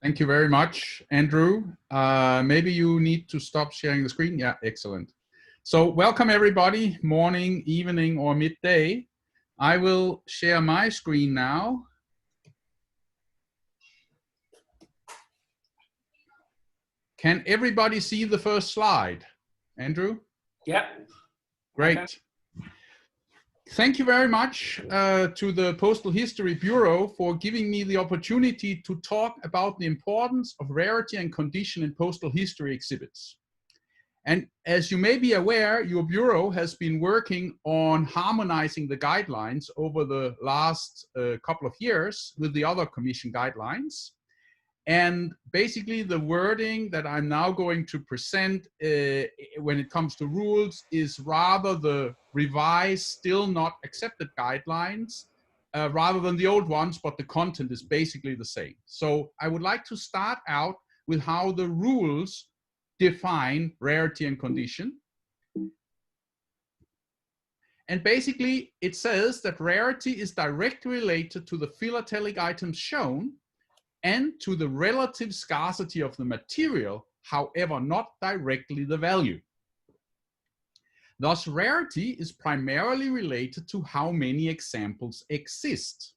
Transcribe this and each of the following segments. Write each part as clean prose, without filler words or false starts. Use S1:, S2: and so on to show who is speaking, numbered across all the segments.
S1: Thank you very much, Andrew. Maybe you need to stop sharing the screen. Yeah, excellent. So welcome everybody, morning, evening, or midday. I will share my screen now. Can everybody see the first slide? Andrew?
S2: Yeah.
S1: Great.
S2: Okay.
S1: Thank you very much to the Postal History Bureau for giving me the opportunity to talk about the importance of rarity and condition in postal history exhibits. And as you may be aware, your bureau has been working on harmonizing the guidelines over the last couple of years with the other commission guidelines. And basically the wording that I'm now going to present when it comes to rules is rather the revised, still not accepted guidelines, rather than the old ones, but the content is basically the same. So I would like to start out with how the rules define rarity and condition. And basically it says that rarity is directly related to the philatelic items shown and to the relative scarcity of the material, however, not directly the value. Thus, rarity is primarily related to how many examples exist.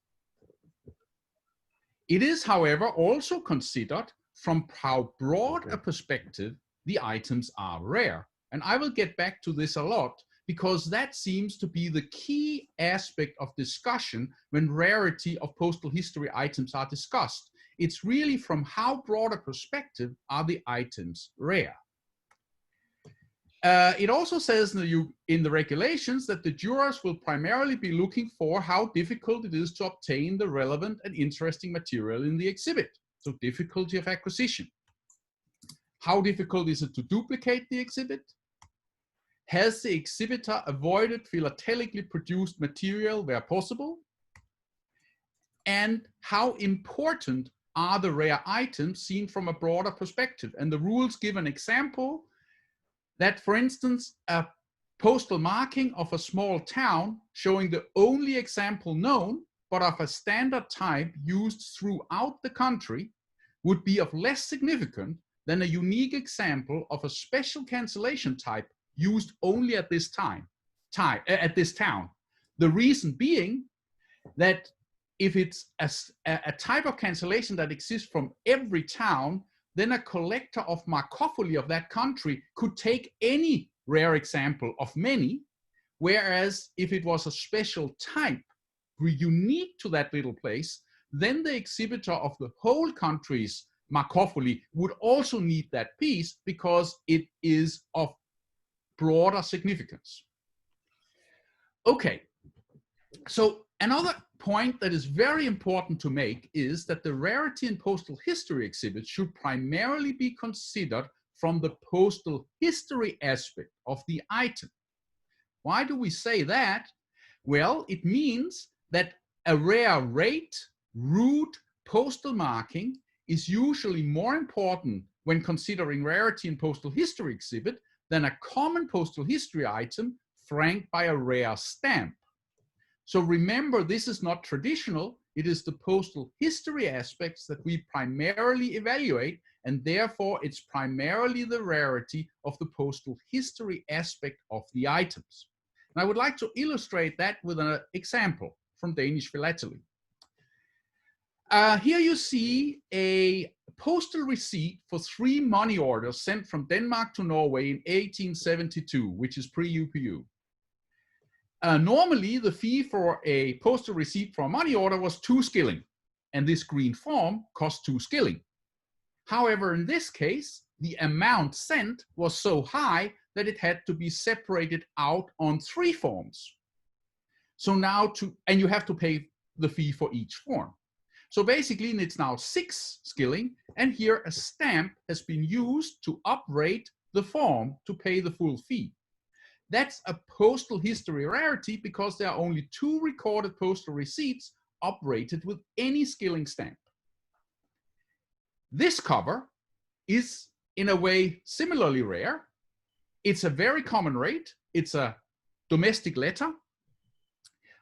S1: It is, however, also considered from how broad a perspective the items are rare. And I will get back to this a lot because that seems to be the key aspect of discussion when rarity of postal history items are discussed. It's really from how broad a perspective are the items rare. It also says in the regulations that the jurors will primarily be looking for how difficult it is to obtain the relevant and interesting material in the exhibit. So difficulty of acquisition. How difficult is it to duplicate the exhibit? Has the exhibitor avoided philatelically produced material where possible? And how important are the rare items seen from a broader perspective? And the rules give an example that, for instance, a postal marking of a small town showing the only example known, but of a standard type used throughout the country, would be of less significance than a unique example of a special cancellation type used only at this town. The reason being that if it's a type of cancellation that exists from every town, then a collector of Markopholy of that country could take any rare example of many, whereas if it was a special type unique to that little place, then the exhibitor of the whole country's Markopholy would also need that piece because it is of broader significance. Okay, so another point that is very important to make is that the rarity in postal history exhibits should primarily be considered from the postal history aspect of the item. Why do we say that? Well, it means that a rare rate, route, postal marking is usually more important when considering rarity in postal history exhibit than a common postal history item franked by a rare stamp. So remember, this is not traditional. It is the postal history aspects that we primarily evaluate, and therefore it's primarily the rarity of the postal history aspect of the items. And I would like to illustrate that with an example from Danish philately. Here you see a postal receipt for 3 money orders sent from Denmark to Norway in 1872, which is pre-UPU. Normally, the fee for a postal receipt for a money order was 2 skilling, and this green form cost 2 skilling. However, in this case, the amount sent was so high that it had to be separated out on 3 forms. So now and you have to pay the fee for each form. So basically, it's now 6 skilling, and here a stamp has been used to uprate the form to pay the full fee. That's a postal history rarity because there are only 2 recorded postal receipts uprated with any skilling stamp. This cover is in a way similarly rare. It's a very common rate. It's a domestic letter.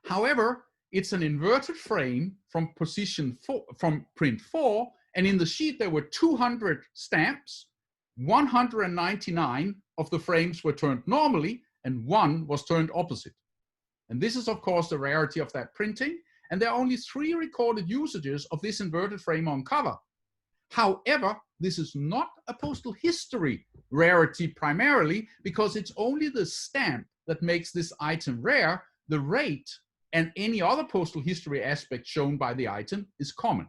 S1: However, it's an inverted frame from print 4, And in the sheet, there were 200 stamps. 199 of the frames were turned normally, and 1 was turned opposite. And this is, of course, the rarity of that printing. And there are only 3 recorded usages of this inverted frame on cover. However, this is not a postal history rarity primarily, because it's only the stamp that makes this item rare. The rate and any other postal history aspect shown by the item is common.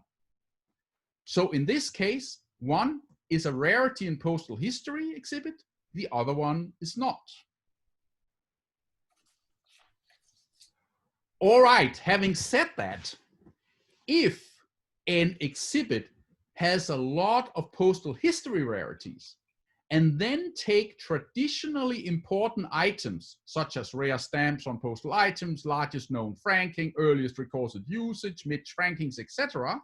S1: So in this case, one is a rarity in postal history exhibit, the other one is not. All right, having said that, if an exhibit has a lot of postal history rarities, and then take traditionally important items, such as rare stamps on postal items, largest known franking, earliest recorded usage, mid-frankings, etc.,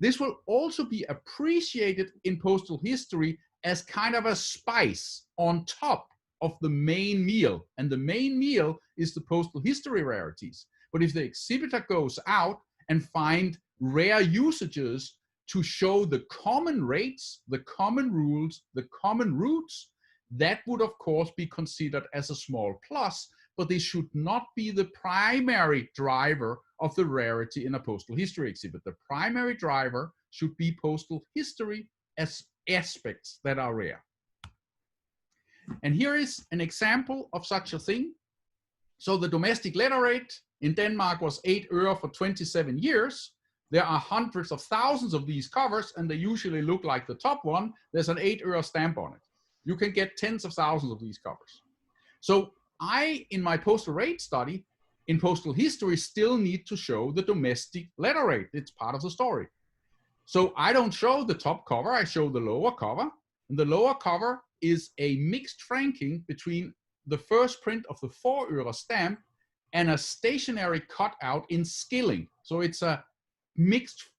S1: this will also be appreciated in postal history as kind of a spice on top of the main meal. And the main meal is the postal history rarities. But if the exhibitor goes out and find rare usages to show the common rates, the common rules, the common roots, that would of course be considered as a small plus, but they should not be the primary driver of the rarity in a postal history exhibit. The primary driver should be postal history as aspects that are rare. And here is an example of such a thing. So the domestic letter rate in Denmark was 8 øre for 27 years. There are hundreds of thousands of these covers, and they usually look like the top one. There's an 8 øre stamp on it. You can get tens of thousands of these covers. So I, in my postal rate study, in postal history, still need to show the domestic letter rate. It's part of the story. So I don't show the top cover, I show the lower cover. And the lower cover is a mixed franking between the first print of the 4 øre stamp and a stationary cutout in skilling. So it's a mixed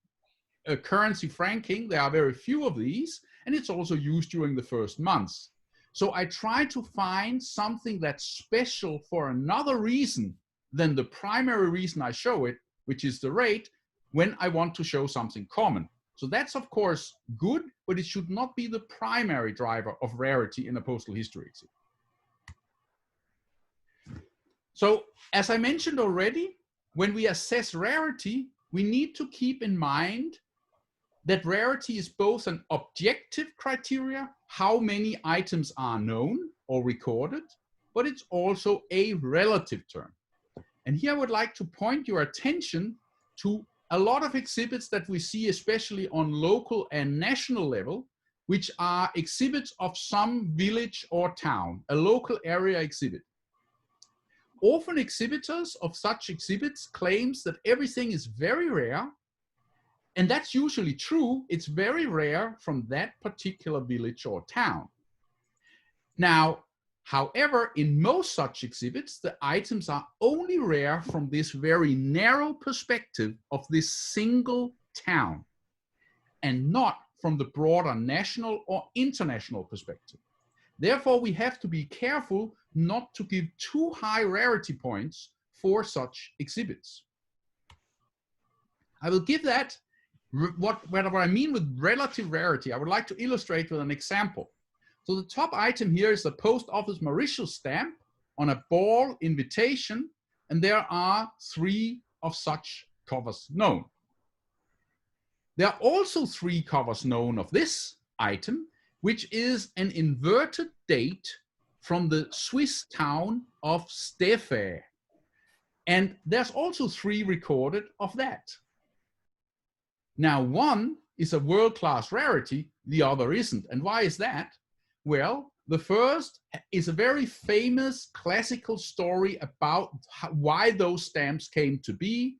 S1: currency franking. There are very few of these, and it's also used during the first months. So I try to find something that's special for another reason than the primary reason I show it, which is the rate, when I want to show something common. So that's of course good, but it should not be the primary driver of rarity in a postal history exhibit. So as I mentioned already, when we assess rarity, we need to keep in mind that rarity is both an objective criteria, how many items are known or recorded, but it's also a relative term. And here I would like to point your attention to a lot of exhibits that we see, especially on local and national level, which are exhibits of some village or town, a local area exhibit. Often exhibitors of such exhibits claims that everything is very rare, and that's usually true. It's very rare from that particular village or town. Now, however, in most such exhibits, the items are only rare from this very narrow perspective of this single town, and not from the broader national or international perspective. Therefore, we have to be careful not to give too high rarity points for such exhibits. I will give that, what I mean with relative rarity, I would like to illustrate with an example. So the top item here is the Post Office Mauritius stamp on a ball invitation, and there are 3 of such covers known. There are also 3 covers known of this item, which is an inverted date from the Swiss town of Steffè. And there's also 3 recorded of that. Now, one is a world-class rarity, the other isn't. And why is that? Well, the first is a very famous classical story about why those stamps came to be.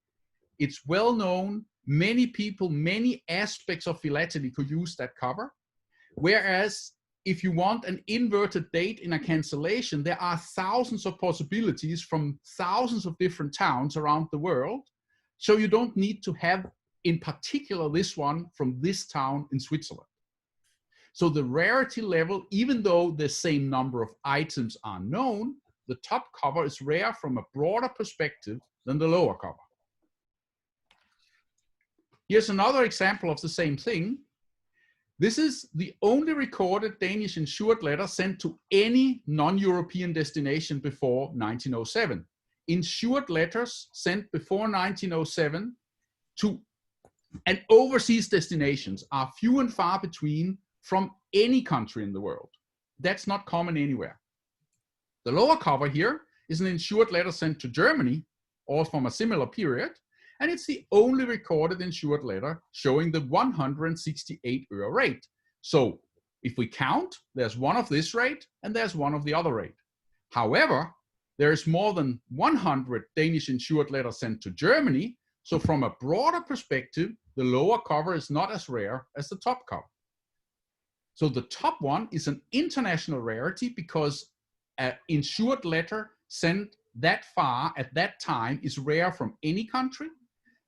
S1: It's well known. Many people, many aspects of philately could use that cover. Whereas if you want an inverted date in a cancellation, there are thousands of possibilities from thousands of different towns around the world. So you don't need to have, in particular, this one from this town in Switzerland. So the rarity level, even though the same number of items are known, the top cover is rare from a broader perspective than the lower cover. Here's another example of the same thing. This is the only recorded Danish insured letter sent to any non-European destination before 1907. Insured letters sent before 1907 to and overseas destinations are few and far between from any country in the world. That's not common anywhere. The lower cover here is an insured letter sent to Germany, or from a similar period, and it's the only recorded insured letter showing the 168 euro rate. So if we count, there's one of this rate and there's one of the other rate. However, there's more than 100 Danish insured letters sent to Germany, so from a broader perspective, the lower cover is not as rare as the top cover. So the top one is an international rarity because an insured letter sent that far at that time is rare from any country,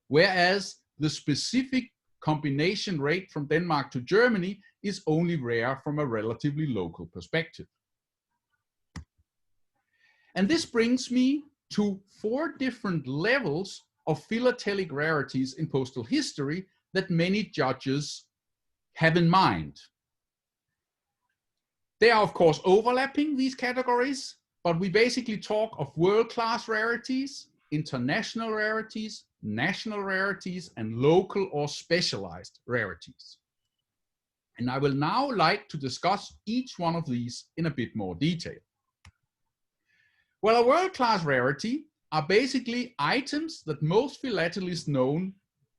S1: whereas the specific combination rate from Denmark to Germany is only rare from a relatively local perspective. And this brings me to 4 different levels of philatelic rarities in postal history that many judges have in mind. They are, of course, overlapping these categories, but we basically talk of world-class rarities, international rarities, national rarities, and local or specialized rarities. And I will now like to discuss each one of these in a bit more detail. Well, a world-class rarity are basically items that most philatelists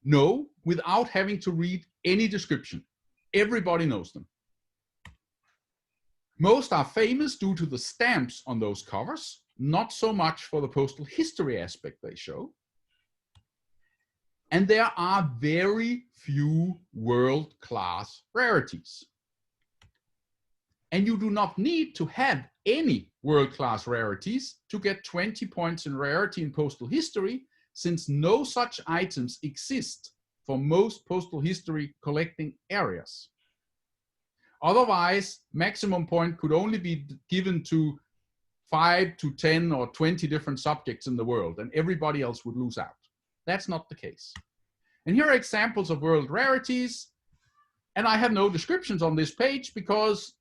S1: know without having to read any description. Everybody knows them. Most are famous due to the stamps on those covers, not so much for the postal history aspect they show. And there are very few world-class rarities. And you do not need to have any world-class rarities to get 20 points in rarity in postal history, since no such items exist for most postal history collecting areas. Otherwise, maximum point could only be given to 5 to 10 or 20 different subjects in the world, and everybody else would lose out. That's not the case. And here are examples of world rarities, and I have no descriptions on this page because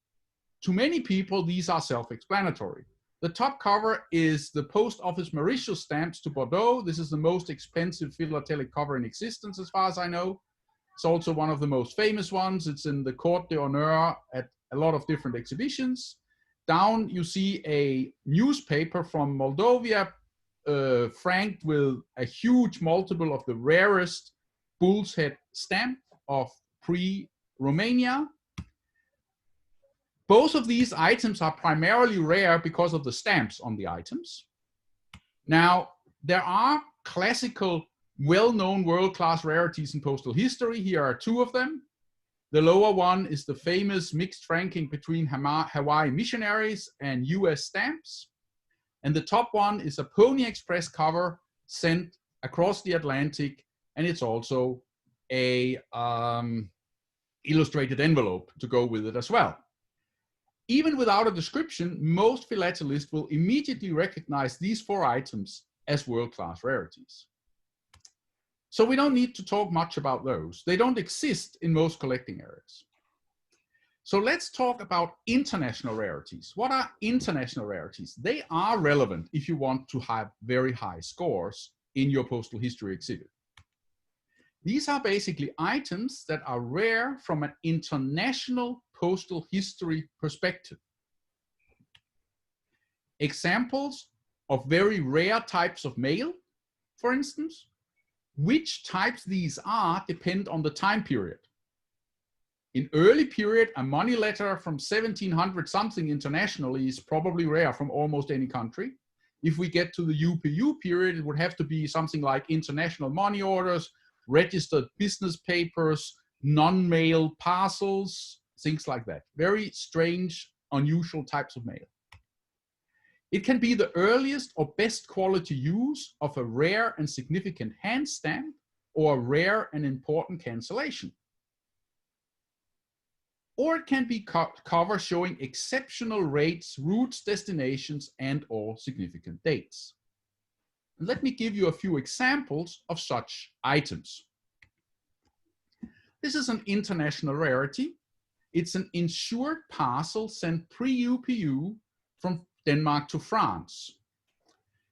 S1: to many people, these are self-explanatory. The top cover is the Post Office Mauritius stamps to Bordeaux. This is the most expensive philatelic cover in existence, as far as I know. It's also one of the most famous ones. It's in the Court d'Honneur at a lot of different exhibitions. Down, you see a newspaper from Moldova, franked with a huge multiple of the rarest bull's head stamp of pre-Romania. Both of these items are primarily rare because of the stamps on the items. Now, there are classical, well-known world-class rarities in postal history. Here are 2 of them. The lower one is the famous mixed franking between Hawaii missionaries and US stamps. And the top one is a Pony Express cover sent across the Atlantic, and it's also a illustrated envelope to go with it as well. Even without a description, most philatelists will immediately recognize these 4 items as world-class rarities. So we don't need to talk much about those. They don't exist in most collecting areas. So let's talk about international rarities. What are international rarities? They are relevant if you want to have very high scores in your postal history exhibit. These are basically items that are rare from an international postal history perspective. Examples of very rare types of mail, for instance. Which types these are depend on the time period. In early period, a money letter from 1700 something internationally is probably rare from almost any country. If we get to the UPU period, it would have to be something like international money orders, registered business papers, non-mail parcels, things like that. Very strange, unusual types of mail. It can be the earliest or best quality use of a rare and significant hand stamp or a rare and important cancellation. Or it can be cover showing exceptional rates, routes, destinations, and or significant dates. And let me give you a few examples of such items. This is an international rarity. It's an insured parcel sent pre-UPU from Denmark to France.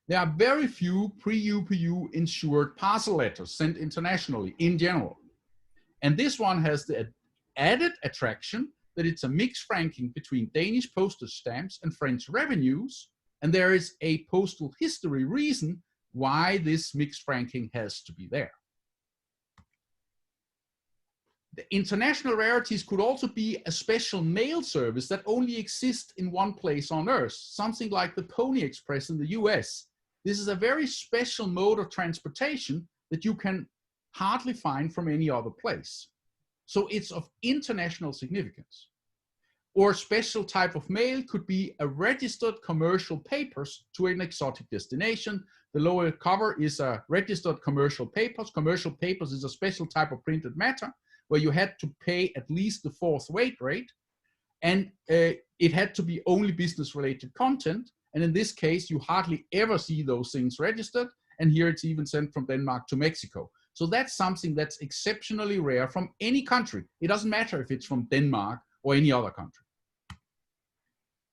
S1: There are very few pre-UPU insured parcel letters sent internationally in general. And this one has the added attraction that it's a mixed franking between Danish postage stamps and French revenues. And there is a postal history reason why this mixed franking has to be there. The international rarities could also be a special mail service that only exists in one place on Earth, something like the Pony Express in the US. This is a very special mode of transportation that you can hardly find from any other place. So it's of international significance. Or a special type of mail could be a registered commercial papers to an exotic destination. The lower cover is a registered commercial papers. Commercial papers is a special type of printed matter where you had to pay at least the 4th weight rate, and it had to be only business-related content. And in this case, you hardly ever see those things registered. And here it's even sent from Denmark to Mexico. So that's something that's exceptionally rare from any country. It doesn't matter if it's from Denmark or any other country.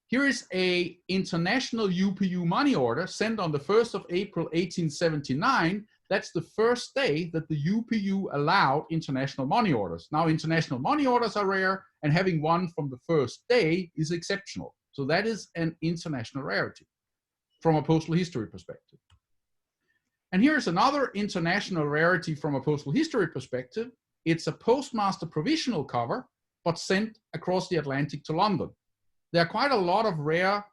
S1: Here is an international UPU money order sent on the 1st of April, 1879. That's the first day that the UPU allowed international money orders. Now, international money orders are rare, and having one from the first day is exceptional. So that is an international rarity from a postal history perspective. And here's another international rarity from a postal history perspective. It's a postmaster provisional cover, but sent across the Atlantic to London. There are quite a lot of rare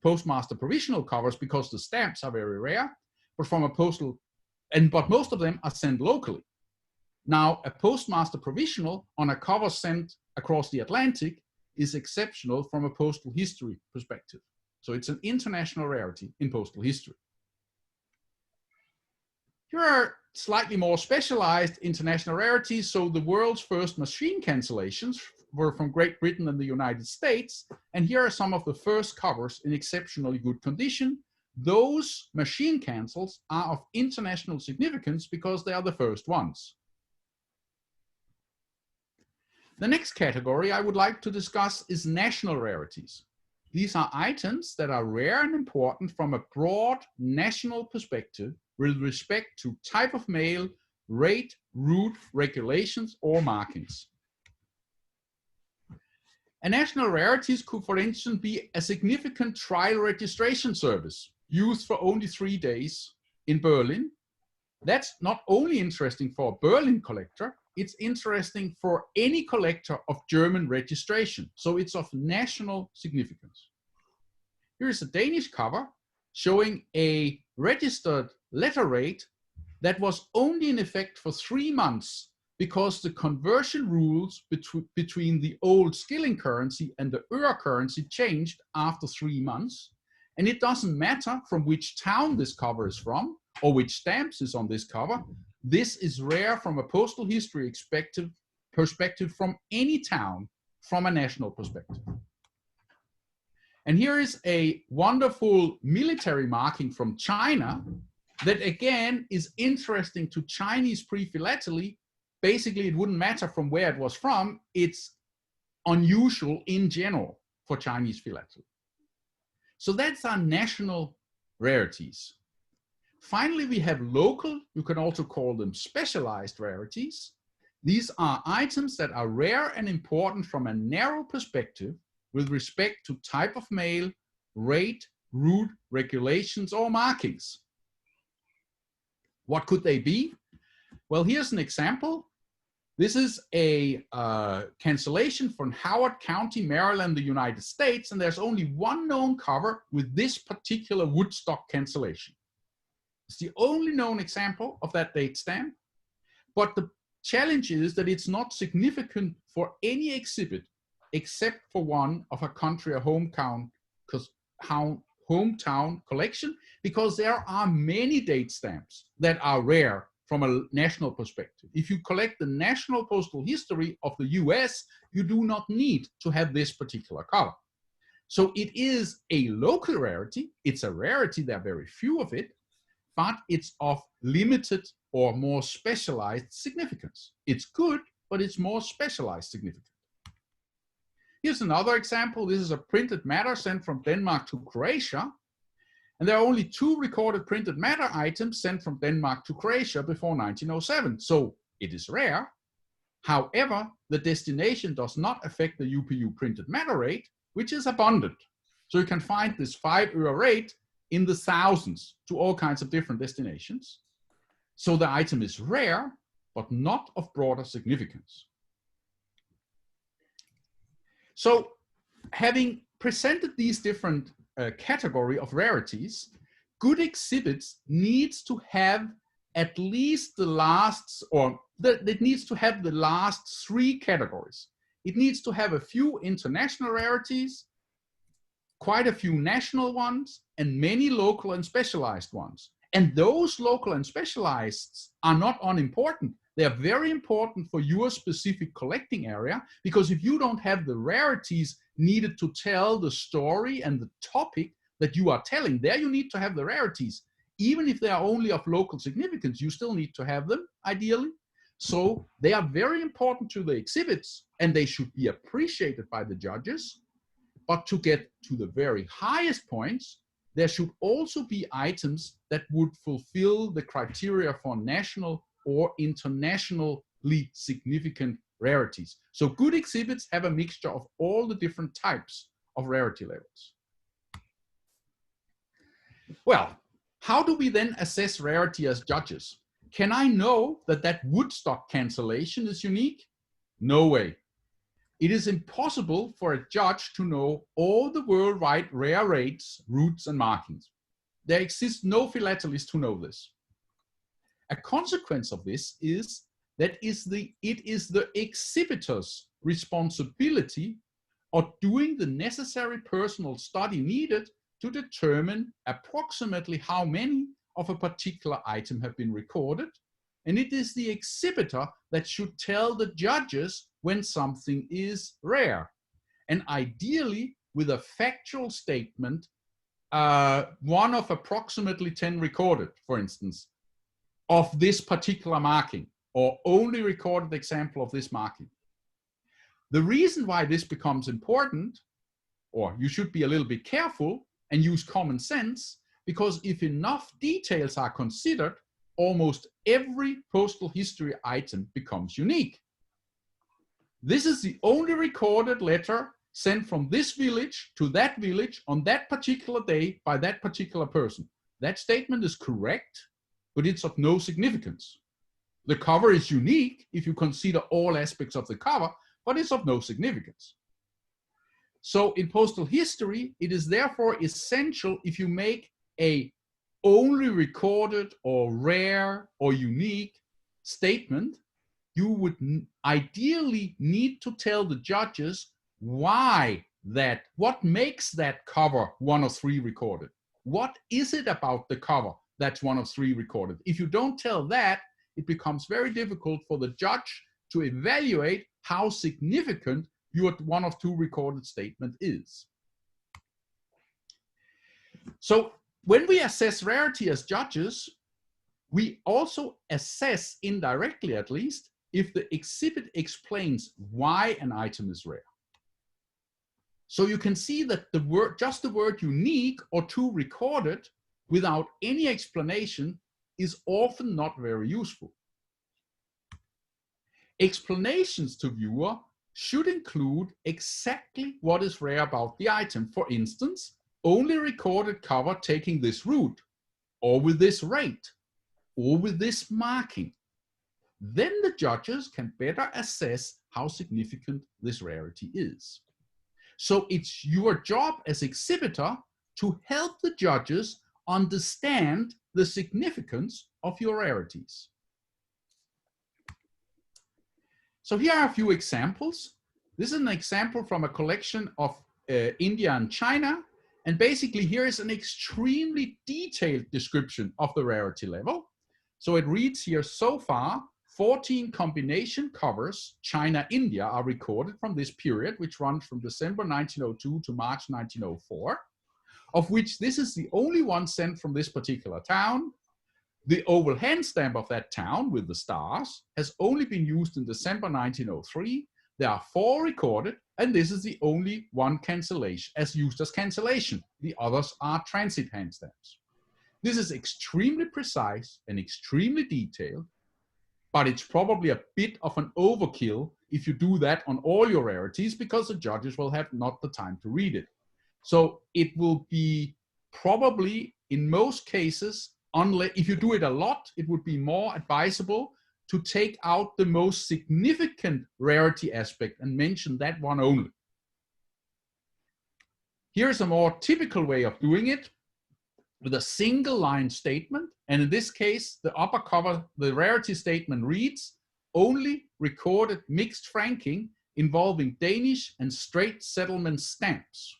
S1: postmaster provisional covers because the stamps are very rare, but from a postal, but most of them are sent locally. Now, a postmaster provisional on a cover sent across the Atlantic is exceptional from a postal history perspective. So it's an international rarity in postal history. Here are slightly more specialized international rarities. So the world's first machine cancellations were from Great Britain and the United States. And here are some of the first covers in exceptionally good condition. Those machine cancels are of international significance because they are the first ones. The next category I would like to discuss is national rarities. These are items that are rare and important from a broad national perspective with respect to type of mail, rate, route, regulations, or markings. A national rarities could, for instance, be a significant trial registration service used for only 3 days in Berlin. That's not only interesting for a Berlin collector, it's interesting for any collector of German registration. So it's of national significance. Here is a Danish cover showing a registered letter rate that was only in effect for 3 months because the conversion rules between the old skilling currency and the euro currency changed after 3 months. And it doesn't matter from which town this cover is from or which stamps is on this cover. This is rare from a postal history perspective from any town from a national perspective. And here is a wonderful military marking from China that again is interesting to Chinese pre-philately. Basically, it wouldn't matter from where it was from. It's unusual in general for Chinese philately. So that's our national rarities. Finally, we have local, you can also call them specialized rarities. These are items that are rare and important from a narrow perspective with respect to type of mail, rate, route, regulations, or markings. What could they be? Well, here's an example. This is a cancellation from Howard County, Maryland, the United States, and there's only one known cover with this particular Woodstock cancellation. It's the only known example of that date stamp, but the challenge is that it's not significant for any exhibit except for one of a country or hometown collection, because there are many date stamps that are rare from a national perspective. If you collect the national postal history of the US, you do not need to have this particular cover. So it is a local rarity. It's a rarity, there are very few of it, but it's of limited or more specialized significance. It's good, but it's more specialized significance. Here's another example. This is a printed matter sent from Denmark to Croatia. And there are only 2 recorded printed matter items sent from Denmark to Croatia before 1907. So it is rare. However, the destination does not affect the UPU printed matter rate, which is abundant. So you can find this 5 euro rate in the thousands to all kinds of different destinations. So the item is rare, but not of broader significance. So having presented these different category of rarities, good exhibits needs to have at least the last, or it needs to have the last 3 categories. It needs to have a few international rarities, quite a few national ones, and many local and specialized ones. And those local and specialized are not unimportant. They are very important for your specific collecting area, because if you don't have the rarities needed to tell the story and the topic that you are telling, there you need to have the rarities. Even if they are only of local significance, you still need to have them, ideally. So they are very important to the exhibits, and they should be appreciated by the judges. But to get to the very highest points, there should also be items that would fulfill the criteria for national or internationally significant rarities. So good exhibits have a mixture of all the different types of rarity levels. Well, how do we then assess rarity as judges? Can I know that that Woodstock cancellation is unique? No way. It is impossible for a judge to know all the worldwide rare rates, routes, and markings. There exists no philatelist who know this. A consequence of this is that it is the exhibitor's responsibility of doing the necessary personal study needed to determine approximately how many of a particular item have been recorded. And it is the exhibitor that should tell the judges when something is rare. And ideally, with a factual statement, one of approximately 10 recorded, for instance, of this particular marking, or only recorded example of this marking. The reason why this becomes important, or you should be a little bit careful and use common sense, because if enough details are considered, almost every postal history item becomes unique. This is the only recorded letter sent from this village to that village on that particular day by that particular person. That statement is correct, but it's of no significance. The cover is unique if you consider all aspects of the cover, but it's of no significance. So in postal history, it is therefore essential, if you make a only recorded or rare or unique statement, you would ideally need to tell the judges why that, what makes that cover one of 3 recorded? What is it about the cover that's one of 3 recorded? If you don't tell that, it becomes very difficult for the judge to evaluate how significant your 1 of 2 recorded statement is. So when we assess rarity as judges, we also assess, indirectly at least, if the exhibit explains why an item is rare. So you can see that the word, just the word unique or 2 recorded without any explanation is often not very useful. Explanations to viewer should include exactly what is rare about the item. For instance, only recorded cover taking this route, or with this rate, or with this marking. Then the judges can better assess how significant this rarity is. So it's your job as exhibitor to help the judges understand the significance of your rarities. So here are a few examples. This is an example from a collection of India and China. And basically here is an extremely detailed description of the rarity level. So it reads here, so far, 14 combination covers, China-India, are recorded from this period, which runs from December 1902 to March 1904, of which this is the only one sent from this particular town. The oval hand stamp of that town with the stars has only been used in December 1903. There are 4 recorded, and this is the only one cancellation as used as cancellation. The others are transit hand stamps. This is extremely precise and extremely detailed, but it's probably a bit of an overkill if you do that on all your rarities, because the judges will have not the time to read it. So it will be probably, in most cases, unless if you do it a lot, it would be more advisable to take out the most significant rarity aspect and mention that one only. Here's a more typical way of doing it with a single line statement. And in this case, the upper cover, the rarity statement reads, only recorded mixed franking involving Danish and straight settlement stamps.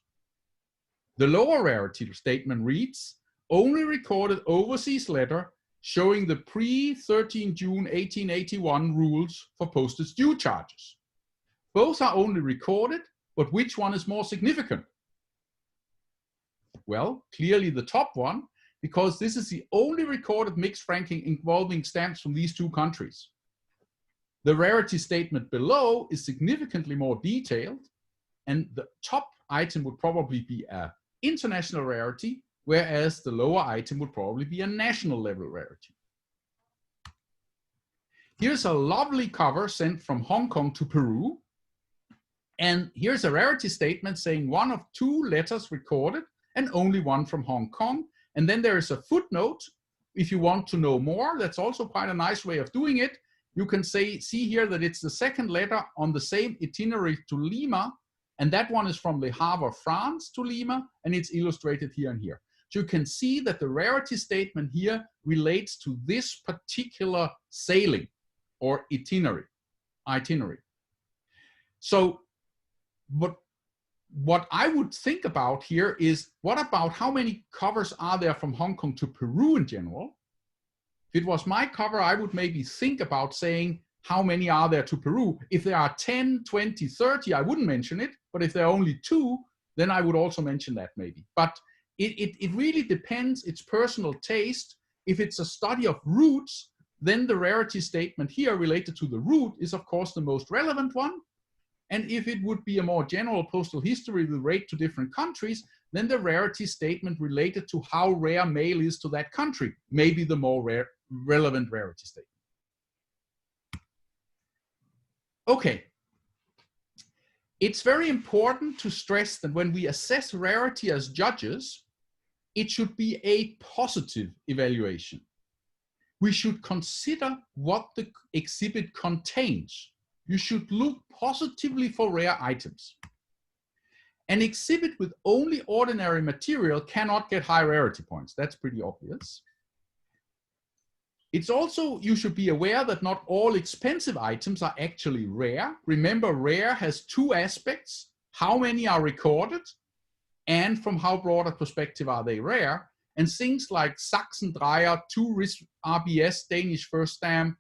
S1: The lower rarity statement reads, only recorded overseas letter showing the pre-13 June 1881 rules for postage due charges. Both are only recorded, but which one is more significant? Well, clearly the top one, because this is the only recorded mixed franking involving stamps from these 2 countries. The rarity statement below is significantly more detailed, and the top item would probably be an international rarity, whereas the lower item would probably be a national level rarity. Here's a lovely cover sent from Hong Kong to Peru. And here's a rarity statement saying 1 of 2 letters recorded and only 1 from Hong Kong. And then there is a footnote. If you want to know more, that's also quite a nice way of doing it. You can see here that it's the 2nd letter on the same itinerary to Lima. And that one is from Le Havre, France to Lima, and it's illustrated here and here. So you can see that the rarity statement here relates to this particular sailing or itinerary. So what I would think about here is, what about how many covers are there from Hong Kong to Peru in general? If it was my cover, I would maybe think about saying, how many are there to Peru? If there are 10, 20, 30, I wouldn't mention it. But if there are only 2, then I would also mention that maybe. But it really depends, it's personal taste. If it's a study of routes, then the rarity statement here related to the route is of course the most relevant one. And if it would be a more general postal history with rate to different countries, then the rarity statement related to how rare mail is to that country may be the more relevant rarity statement. Okay. It's very important to stress that when we assess rarity as judges, it should be a positive evaluation. We should consider what the exhibit contains. You should look positively for rare items. An exhibit with only ordinary material cannot get high rarity points. That's pretty obvious. It's also, you should be aware that not all expensive items are actually rare. Remember, rare has 2 aspects: how many are recorded and from how broad a perspective are they rare. And things like Saxon Dreyer, 2 RBS Danish first stamp,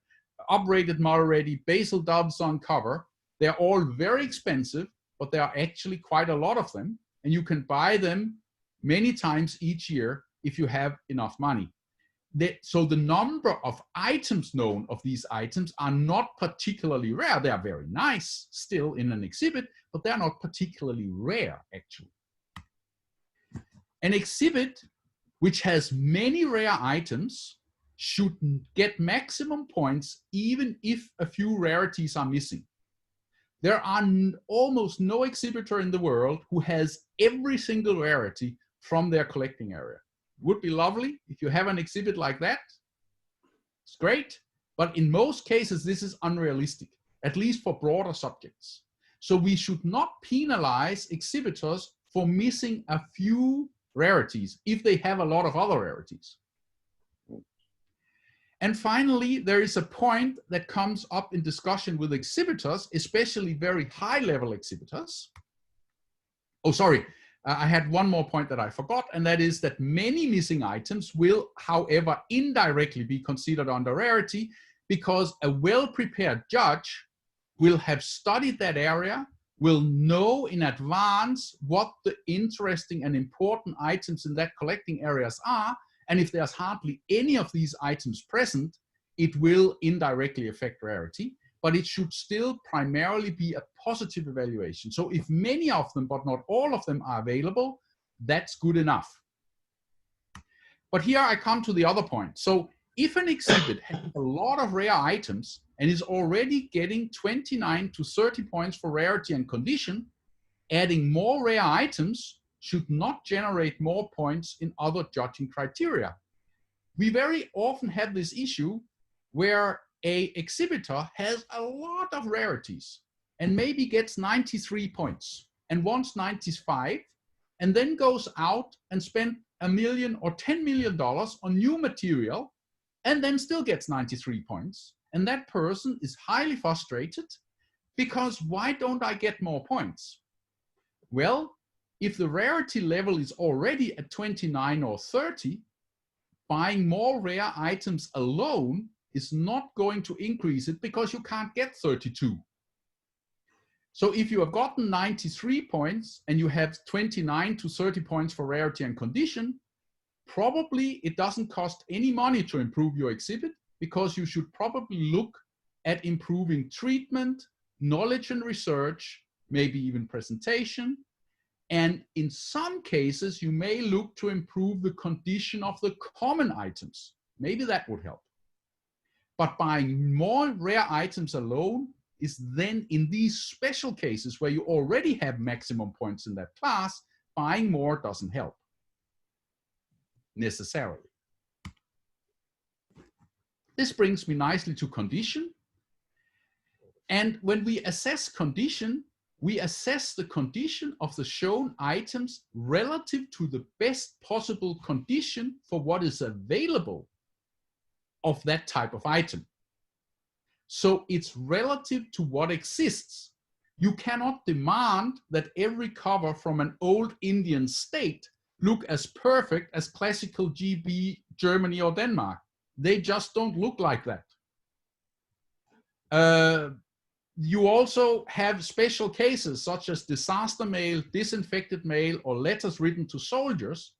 S1: uprated Mulready, Basil Doves on cover, they're all very expensive, but there are actually quite a lot of them. And you can buy them many times each year if you have enough money. So the number of items known of these items are not particularly rare. They are very nice still in an exhibit, but they're not particularly rare actually. An exhibit which has many rare items should get maximum points even if a few rarities are missing. There are almost no exhibitor in the world who has every single rarity from their collecting area. Would be lovely if you have an exhibit like that. It's great, but in most cases this is unrealistic, at least for broader subjects. So we should not penalize exhibitors for missing a few rarities if they have a lot of other rarities. And finally, there is a point that comes up in discussion with exhibitors, especially very high-level exhibitors. Oh, sorry. I had one more point that I forgot, and that is that many missing items will, however, indirectly be considered under rarity, because a well-prepared judge will have studied that area, will know in advance what the interesting and important items in that collecting areas are, And if there's hardly any of these items present, it will indirectly affect rarity, but it should still primarily be a positive evaluation. So if many of them, but not all of them, are available, that's good enough. But here I come to the other point. So if an exhibit has a lot of rare items and is already getting 29 to 30 points for rarity and condition, adding more rare items should not generate more points in other judging criteria. We very often have this issue where an exhibitor has a lot of rarities and maybe gets 93 points and wants 95, and then goes out and spends $1 million or $10 million on new material and then still gets 93 points. And that person is highly frustrated because why don't I get more points? Well, if the rarity level is already at 29 or 30, buying more rare items alone is not going to increase it because you can't get 32. So if you have gotten 93 points and you have 29 to 30 points for rarity and condition, probably it doesn't cost any money to improve your exhibit, because you should probably look at improving treatment, knowledge and research, maybe even presentation. And in some cases, you may look to improve the condition of the common items. Maybe that would help. But buying more rare items alone is then, in these special cases where you already have maximum points in that class, buying more doesn't help necessarily. This brings me nicely to condition. And when we assess condition, we assess the condition of the shown items relative to the best possible condition for what is available of that type of item. So it's relative to what exists. You cannot demand that every cover from an old Indian state look as perfect as classical GB Germany or Denmark. They just don't look like that. You also have special cases such as disaster mail, disinfected mail, or letters written to soldiers.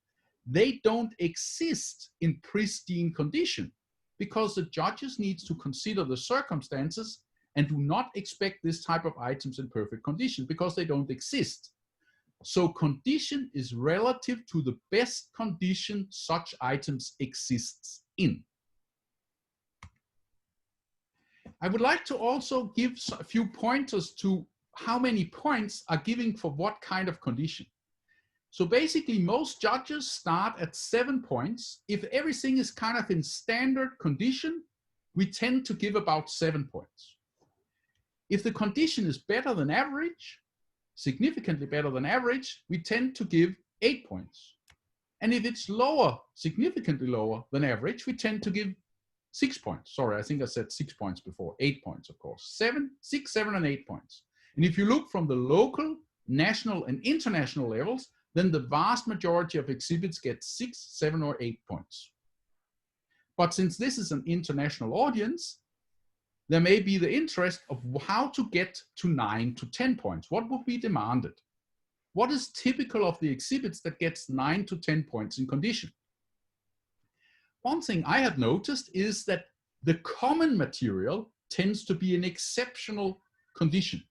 S1: They don't exist in pristine condition because the judges need to consider the circumstances and do not expect this type of items in perfect condition because they don't exist. So condition is relative to the best condition such items exists in. I would like to also give a few pointers to how many points are given for what kind of condition. So basically, most judges start at 7 points. If everything is kind of in standard condition, we tend to give about 7 points. If the condition is better than average, significantly better than average, we tend to give 8 points. And if it's lower, significantly lower than average, we tend to give 6 points. Sorry, I think I said 6 points before. 8 points, of course. 6, 7, and 8 points. And if you look from the local, national, and international levels, then the vast majority of exhibits get 6, 7, or 8 points. But since this is an international audience, there may be the interest of how to get to 9 to 10 points. What would be demanded? What is typical of the exhibits that gets 9 to 10 points in condition? One thing I have noticed is that the common material tends to be in exceptional condition.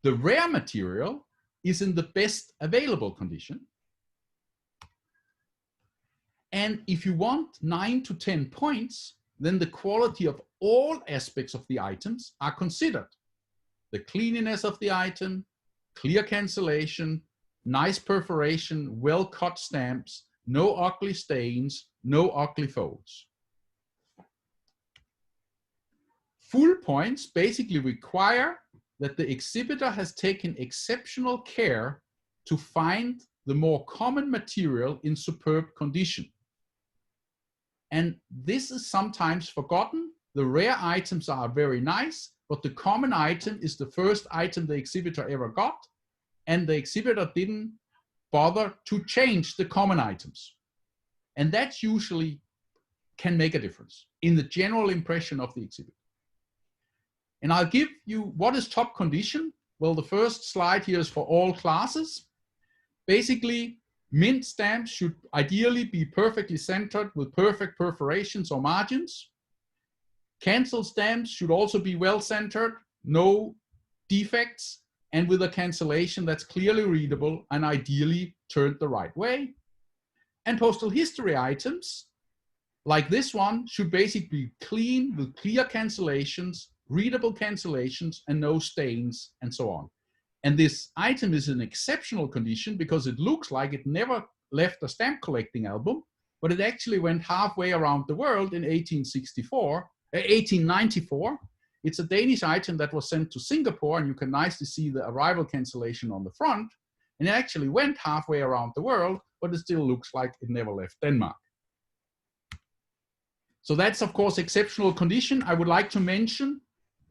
S1: The rare material is in the best available condition. And if you want 9 to 10 points, then the quality of all aspects of the items are considered. The cleanliness of the item, clear cancellation, nice perforation, well-cut stamps, no ugly stains, no ugly folds. Full points basically require that the exhibitor has taken exceptional care to find the more common material in superb condition. And this is sometimes forgotten. The rare items are very nice, but the common item is the first item the exhibitor ever got, and the exhibitor didn't bother to change the common items. And that usually can make a difference in the general impression of the exhibit. And I'll give you what is top condition. Well, the first slide here is for all classes. Basically, Mint stamps should ideally be perfectly centered with perfect perforations or margins. Cancel stamps should also be well centered, no defects, and with a cancellation that's clearly readable and ideally turned the right way. And postal history items, like this one, should basically be clean with clear cancellations, readable cancellations, and no stains, and so on. And this item is in exceptional condition because it looks like it never left a stamp collecting album, but it actually went halfway around the world in 1894. It's a Danish item that was sent to Singapore, and you can nicely see the arrival cancellation on the front. And it actually went halfway around the world, but it still looks like it never left Denmark. So that's, of course, exceptional condition. I would like to mention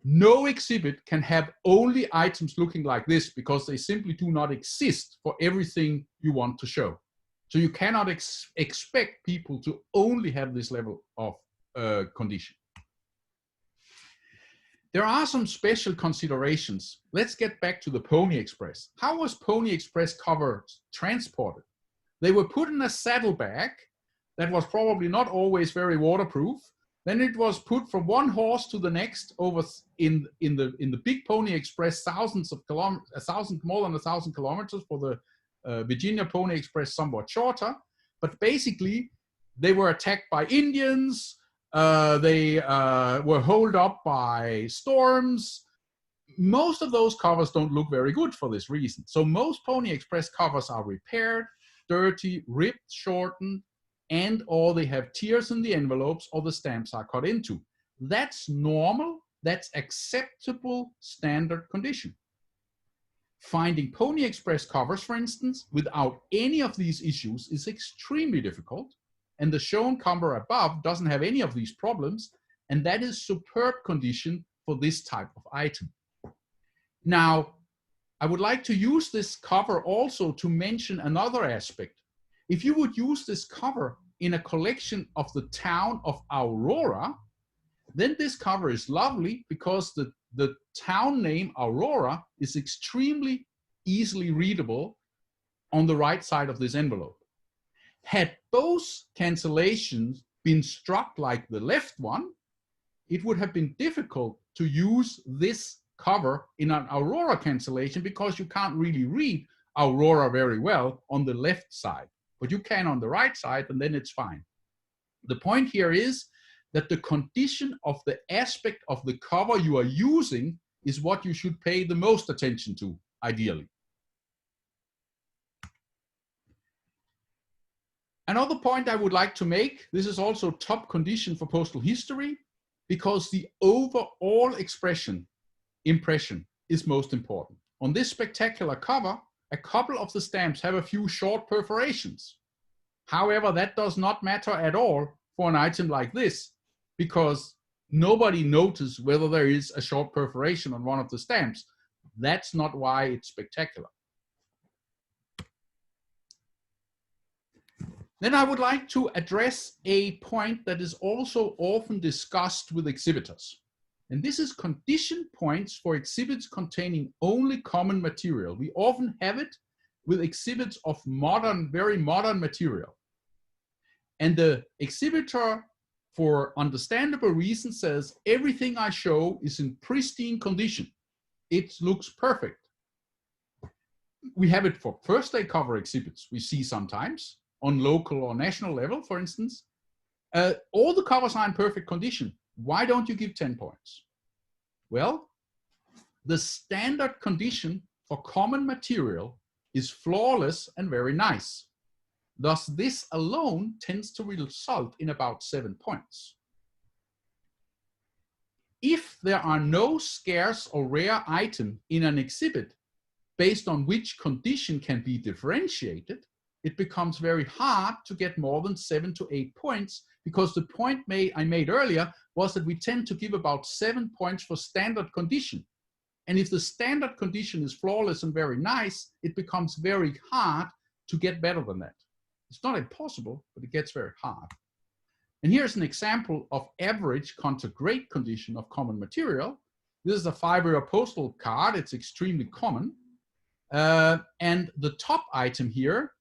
S1: no exhibit can have only items looking like this because they simply do not exist for everything you want to show. So you cannot expect people to only have this level of condition. There are some special considerations. Let's get back to the Pony Express. How was Pony Express covers transported? They were put in a saddlebag that was probably not always very waterproof. Then it was put from one horse to the next over in the big Pony Express, thousands of kilometers, more than 1,000 kilometers. For the Virginia Pony Express, somewhat shorter. But basically, they were attacked by Indians. They were holed up by storms. Most of those covers don't look very good for this reason. So most Pony Express covers are repaired, dirty, ripped, shortened, and or they have tears in the envelopes or the stamps are cut into. That's normal, that's acceptable standard condition. Finding Pony Express covers, for instance, without any of these issues is extremely difficult, and the shown cover above doesn't have any of these problems, and that is superb condition for this type of item. Now, I would like to use this cover also to mention another aspect. If you would use this cover in a collection of the town of Aurora, then this cover is lovely because the town name Aurora is extremely easily readable on the right side of this envelope. Had both cancellations been struck like the left one, it would have been difficult to use this cover in an Aurora cancellation because you can't really read Aurora very well on the left side. But you can on the right side, and then it's fine. The point here is that the condition of the aspect of the cover you are using is what you should pay the most attention to, ideally. Another point I would like to make, this is also top condition for postal history, because the overall impression is most important. On this spectacular cover, a couple of the stamps have a few short perforations. However, that does not matter at all for an item like this, because nobody notices whether there is a short perforation on one of the stamps. That's not why it's spectacular. Then I would like to address a point that is also often discussed with exhibitors. And this is condition points for exhibits containing only common material. We often have it with exhibits of modern, very modern material. And the exhibitor, for understandable reasons, says, everything I show is in pristine condition. It looks perfect. We have it for first day cover exhibits. We see sometimes on local or national level, for instance. All the covers are in perfect condition. Why don't you give 10 points? Well, the standard condition for common material is flawless and very nice. Thus, this alone tends to result in about 7 points. If there are no scarce or rare item in an exhibit based on which condition can be differentiated, it becomes very hard to get more than 7 to 8 points, because the point I made earlier was that we tend to give about 7 points for standard condition. And if the standard condition is flawless and very nice, it becomes very hard to get better than that. It's not impossible, but it gets very hard. And here's an example of average contra great condition of common material. This is a 5-year postal card. It's extremely common. And the top item here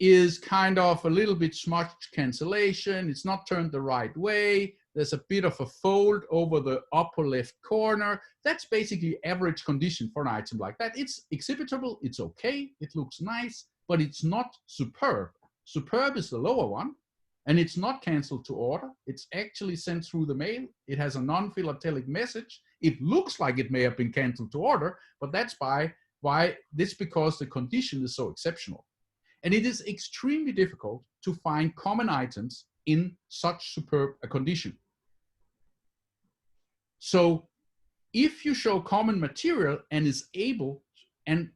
S1: is kind of a little bit smudged cancellation. It's not turned the right way. There's a bit of a fold over the upper left corner. That's basically average condition for an item like that. It's exhibitable, it's okay, it looks nice, but it's not superb. Superb is the lower one, and it's not canceled to order. It's actually sent through the mail. It has a non-philatelic message. It looks like it may have been canceled to order, but that's because the condition is so exceptional. And it is extremely difficult to find common items in such superb a condition. So if you show common material and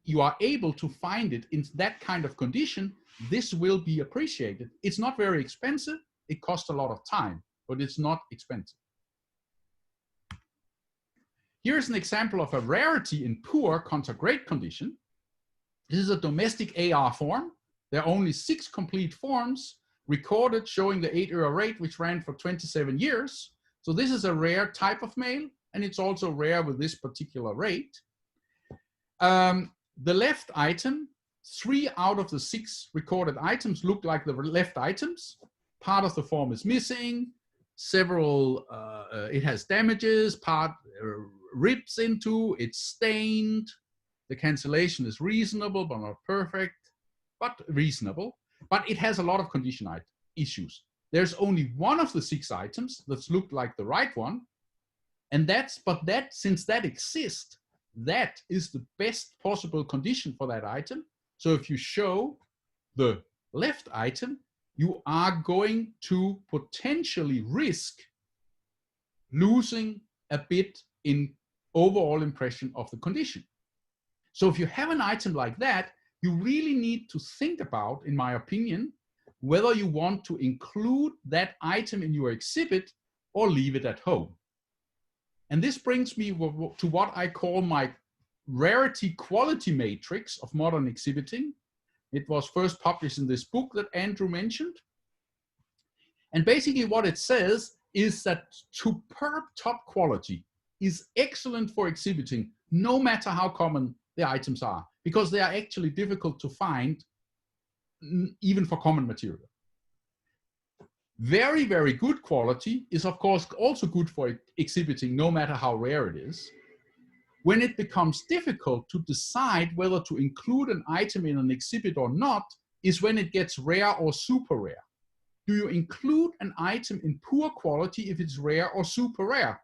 S1: you are able to find it in that kind of condition, this will be appreciated. It's not very expensive. It costs a lot of time, but it's not expensive. Here's an example of a rarity in poor contra great condition. This is a domestic AR form. There are only 6 complete forms recorded showing the 8-era rate, which ran for 27 years. So this is a rare type of mail, and it's also rare with this particular rate. The left item, 3 out of the 6 recorded items look like the left items. Part of the form is missing. Several, it has damages, part rips into, it's stained. The cancellation is reasonable, but not perfect, but reasonable. But it has a lot of condition issues. There's only one of the 6 items that's looked like the right one. And since that exists, that is the best possible condition for that item. So if you show the left item, you are going to potentially risk losing a bit in overall impression of the condition. So if you have an item like that, you really need to think about, in my opinion, whether you want to include that item in your exhibit or leave it at home. And this brings me to what I call my rarity quality matrix of modern exhibiting. It was first published in this book that Andrew mentioned. And basically what it says is that superb top quality is excellent for exhibiting, no matter how common the items are, because they are actually difficult to find, even for common material. Very, very good quality is, of course, also good for exhibiting, no matter how rare it is. When it becomes difficult to decide whether to include an item in an exhibit or not is when it gets rare or super rare. Do you include an item in poor quality if it's rare or super rare?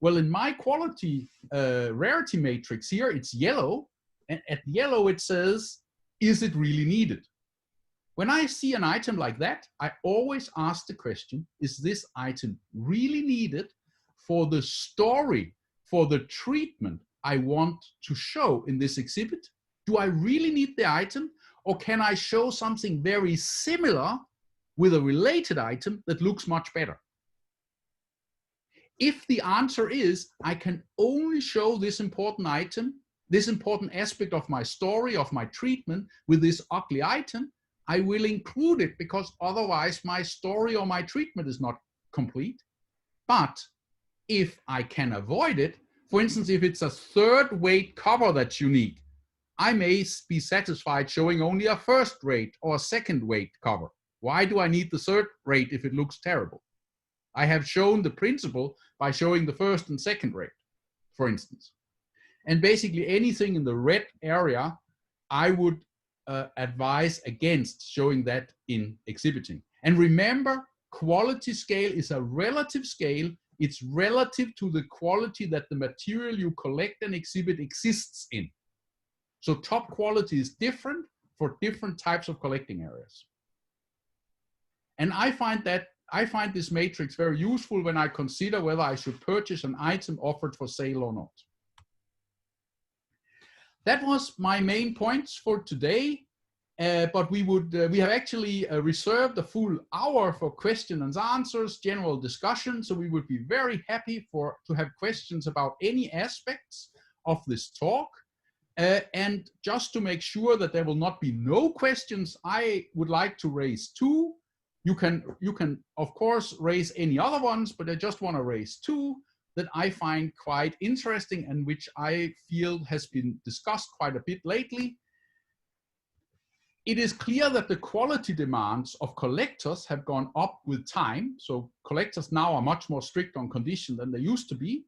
S1: Well, in my quality rarity matrix here, it's yellow. And at yellow, it says, is it really needed? When I see an item like that, I always ask the question, is this item really needed for the story, for the treatment I want to show in this exhibit? Do I really need the item, or can I show something very similar with a related item that looks much better? If the answer is, I can only show this important item, this important aspect of my story, of my treatment with this ugly item, I will include it because otherwise my story or my treatment is not complete. But if I can avoid it, for instance, if it's a 3rd weight cover that's unique, I may be satisfied showing only a 1st rate or a 2nd weight cover. Why do I need the 3rd rate if it looks terrible? I have shown the principle by showing the 1st and 2nd rate, for instance. And basically anything in the red area, I would advise against showing that in exhibiting. And remember, quality scale is a relative scale. It's relative to the quality that the material you collect and exhibit exists in. So top quality is different for different types of collecting areas. And I find this matrix very useful when I consider whether I should purchase an item offered for sale or not. That was my main points for today, but we have actually reserved a full hour for questions and answers, general discussion. So we would be very happy to have questions about any aspects of this talk. And just to make sure that there will not be no questions, I would like to raise 2. You can of course raise any other ones, but I just want to raise 2 that I find quite interesting and which I feel has been discussed quite a bit lately. it is clear that the quality demands of collectors have gone up with time. So collectors now are much more strict on condition than they used to be.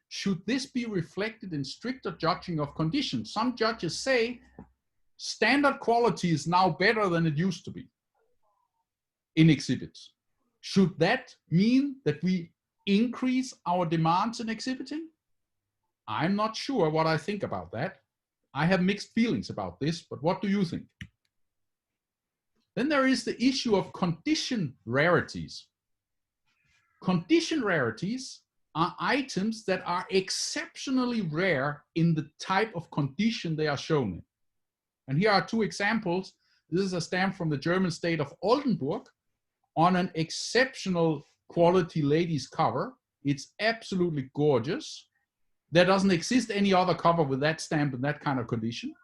S1: Should this be reflected in stricter judging of conditions? Some judges say standard quality is now better than it used to be in exhibits. Should that mean that we increase our demands in exhibiting? I'm not sure what I think about that. I have mixed feelings about this, but what do you think? Then there is the issue of condition rarities. Condition rarities are items that are exceptionally rare in the type of condition they are shown in. And here are two examples. This is a stamp from the German state of Oldenburg on an exceptional quality ladies cover. It's absolutely gorgeous. There doesn't exist any other cover with that stamp in that kind of condition.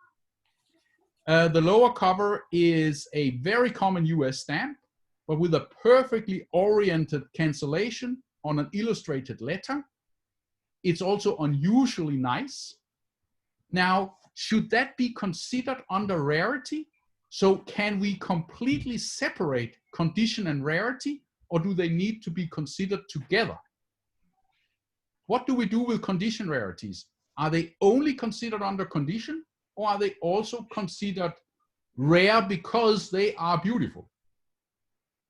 S1: The lower cover is a very common US stamp, but with a perfectly oriented cancellation on an illustrated letter. It's also unusually nice. Now, should that be considered under rarity? So can we completely separate condition and rarity, or do they need to be considered together? What do we do with condition rarities? Are they only considered under condition, or are they also considered rare because they are beautiful?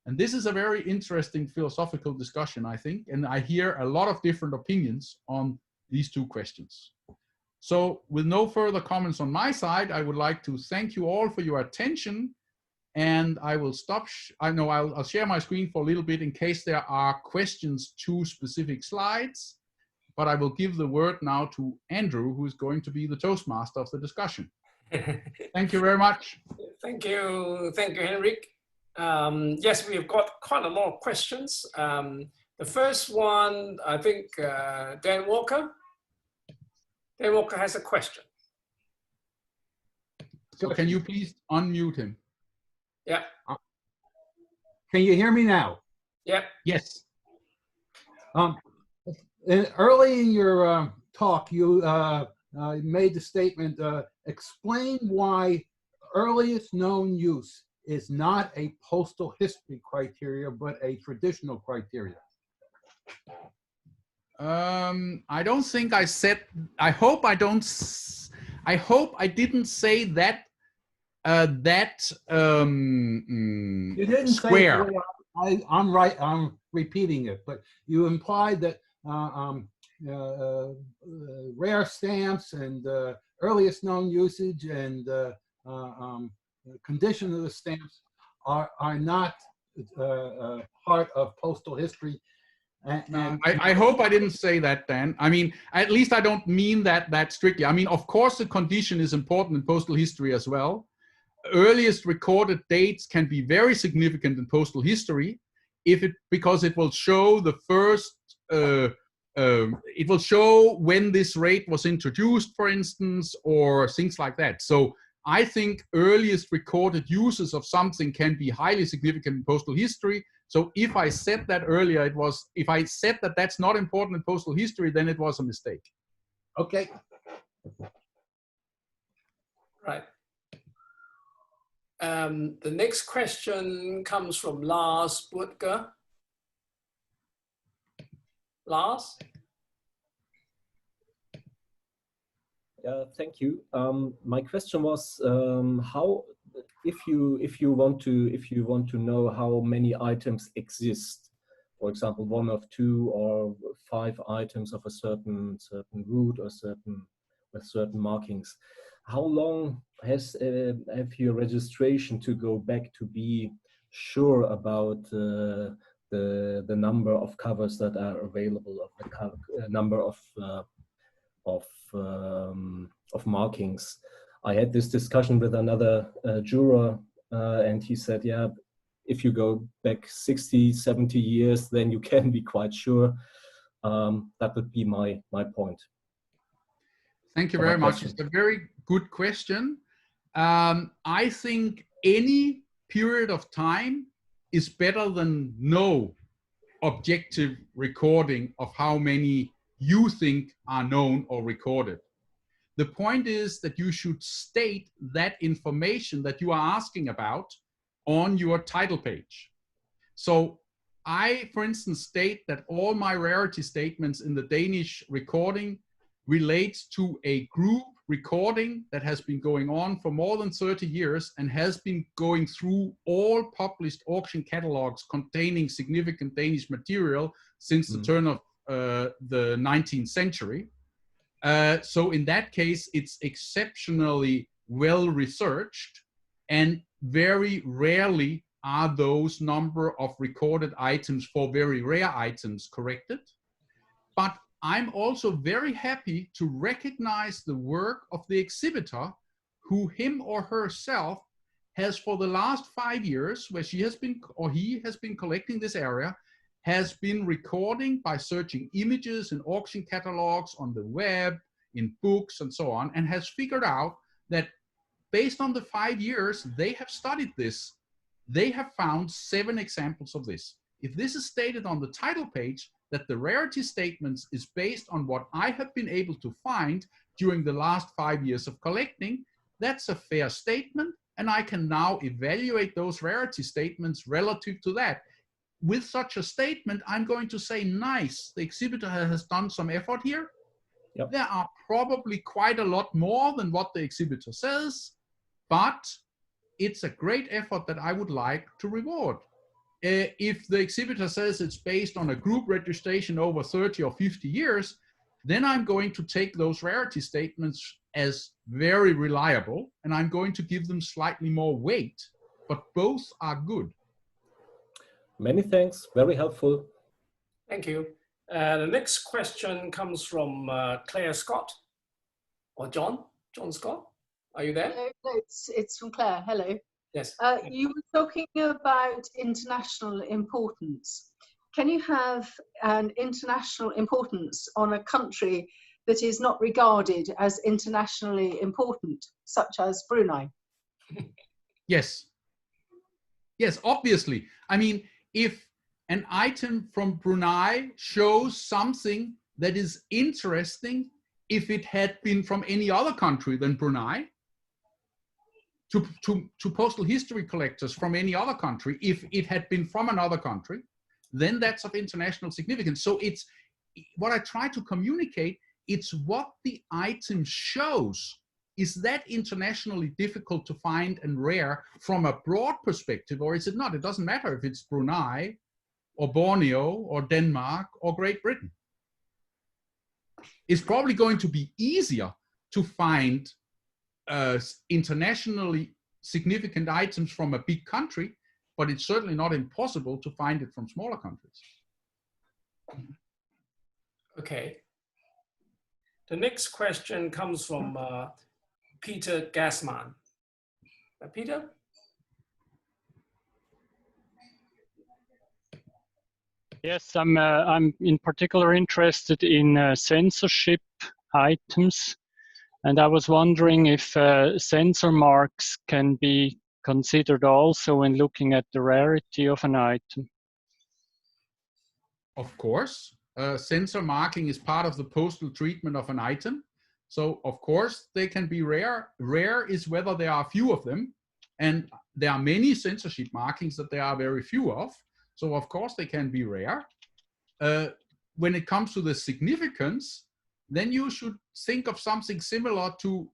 S1: And this is a very interesting philosophical discussion, I think, and I hear a lot of different opinions on these two questions. So with no further comments on my side, I would like to thank you all for your attention, and I will stop. I'll share my screen for a little bit in case there are questions to specific slides, but I will give the word now to Andrew, who is going to be the Toastmaster of the discussion. Thank you very much.
S2: Thank you, Henrik. Yes, we have got quite a lot of questions. The first one, I think, Dan Walker. Dan Walker has a question.
S1: So can you please unmute him?
S2: Yeah.
S3: Can you hear me now?
S2: Yeah.
S1: Yes.
S3: Early in your talk, you made the statement, explain why earliest known use is not a postal history criteria, but a traditional criteria.
S1: I don't think I said, I hope I didn't say that,
S3: You didn't
S1: square.
S3: say it, I'm right, I'm repeating it, but you implied that rare stamps and earliest known usage and condition of the stamps are not part of postal history. And
S1: I hope I didn't say that, Dan. I mean, at least I don't mean that strictly. I mean, of course, the condition is important in postal history as well. Earliest recorded dates can be very significant in postal history because it will show the first, it will show when this rate was introduced, for instance, or things like that. So I think earliest recorded uses of something can be highly significant in postal history. So if I said that earlier, if I said that that's not important in postal history, then it was a mistake.
S3: okay.
S2: Right. The next question comes from Lars Butger. Lars?
S4: Thank you. My question was how, if you want to know how many items exist, for example, 1 of 2 or 5 items of a certain route or certain markings, how long have your registration to go back to be sure about the number of covers that are available, of the number of markings? I had this discussion with another juror, and he said, yeah, if you go back 60, 70 years, then you can be quite sure. That would be my point.
S1: Thank you very much. It's a very good question. I think any period of time is better than no objective recording of how many you think are known or recorded. The point is that you should state that information that you are asking about on your title page. So I, for instance, state that all my rarity statements in the Danish recording relates to a group recording that has been going on for more than 30 years and has been going through all published auction catalogs containing significant Danish material since the turn of the 19th century. So in that case, it's exceptionally well researched, and very rarely are those number of recorded items for very rare items corrected. But I'm also very happy to recognize the work of the exhibitor, who him or herself has for the last 5 years, where she has been or he has been collecting this area, has been recording by searching images in auction catalogs, on the web, in books, and so on, and has figured out that based on the 5 years they have studied this, they have found 7 examples of this. If this is stated on the title page, that the rarity statements is based on what I have been able to find during the last 5 years of collecting, that's a fair statement, and I can now evaluate those rarity statements relative to that. With such a statement, I'm going to say, nice, the exhibitor has done some effort here. Yep. There are probably quite a lot more than what the exhibitor says, but it's a great effort that I would like to reward. If the exhibitor says it's based on a group registration over 30 or 50 years, then I'm going to take those rarity statements as very reliable, and I'm going to give them slightly more weight, but both are good.
S4: Many thanks, very helpful.
S2: Thank you. The next question comes from Claire Scott, or John Scott. Are you there?
S5: No, it's from Claire. Hello.
S2: Yes.
S5: You were talking about international importance. Can you have an international importance on a country that is not regarded as internationally important, such as Brunei?
S1: Yes. Yes, obviously. I mean, if an item from Brunei shows something that is interesting, if it had been from any other country than Brunei, to postal history collectors from any other country, if it had been from another country, then that's of international significance. So it's what I try to communicate, it's what the item shows. Is that internationally difficult to find and rare from a broad perspective, or is it not? It doesn't matter if it's Brunei or Borneo or Denmark or Great Britain. It's probably going to be easier to find internationally significant items from a big country, but it's certainly not impossible to find it from smaller countries.
S2: Okay. The next question comes from Peter Gassman. Peter?
S6: Yes, I'm in particular interested in censorship items. And I was wondering if censor marks can be considered also when looking at the rarity of an item.
S1: Of course, censor marking is part of the postal treatment of an item. So of course they can be rare. Rare is whether there are few of them. And there are many censorship markings that there are very few of. So of course they can be rare. When it comes to the significance, then you should think of something similar to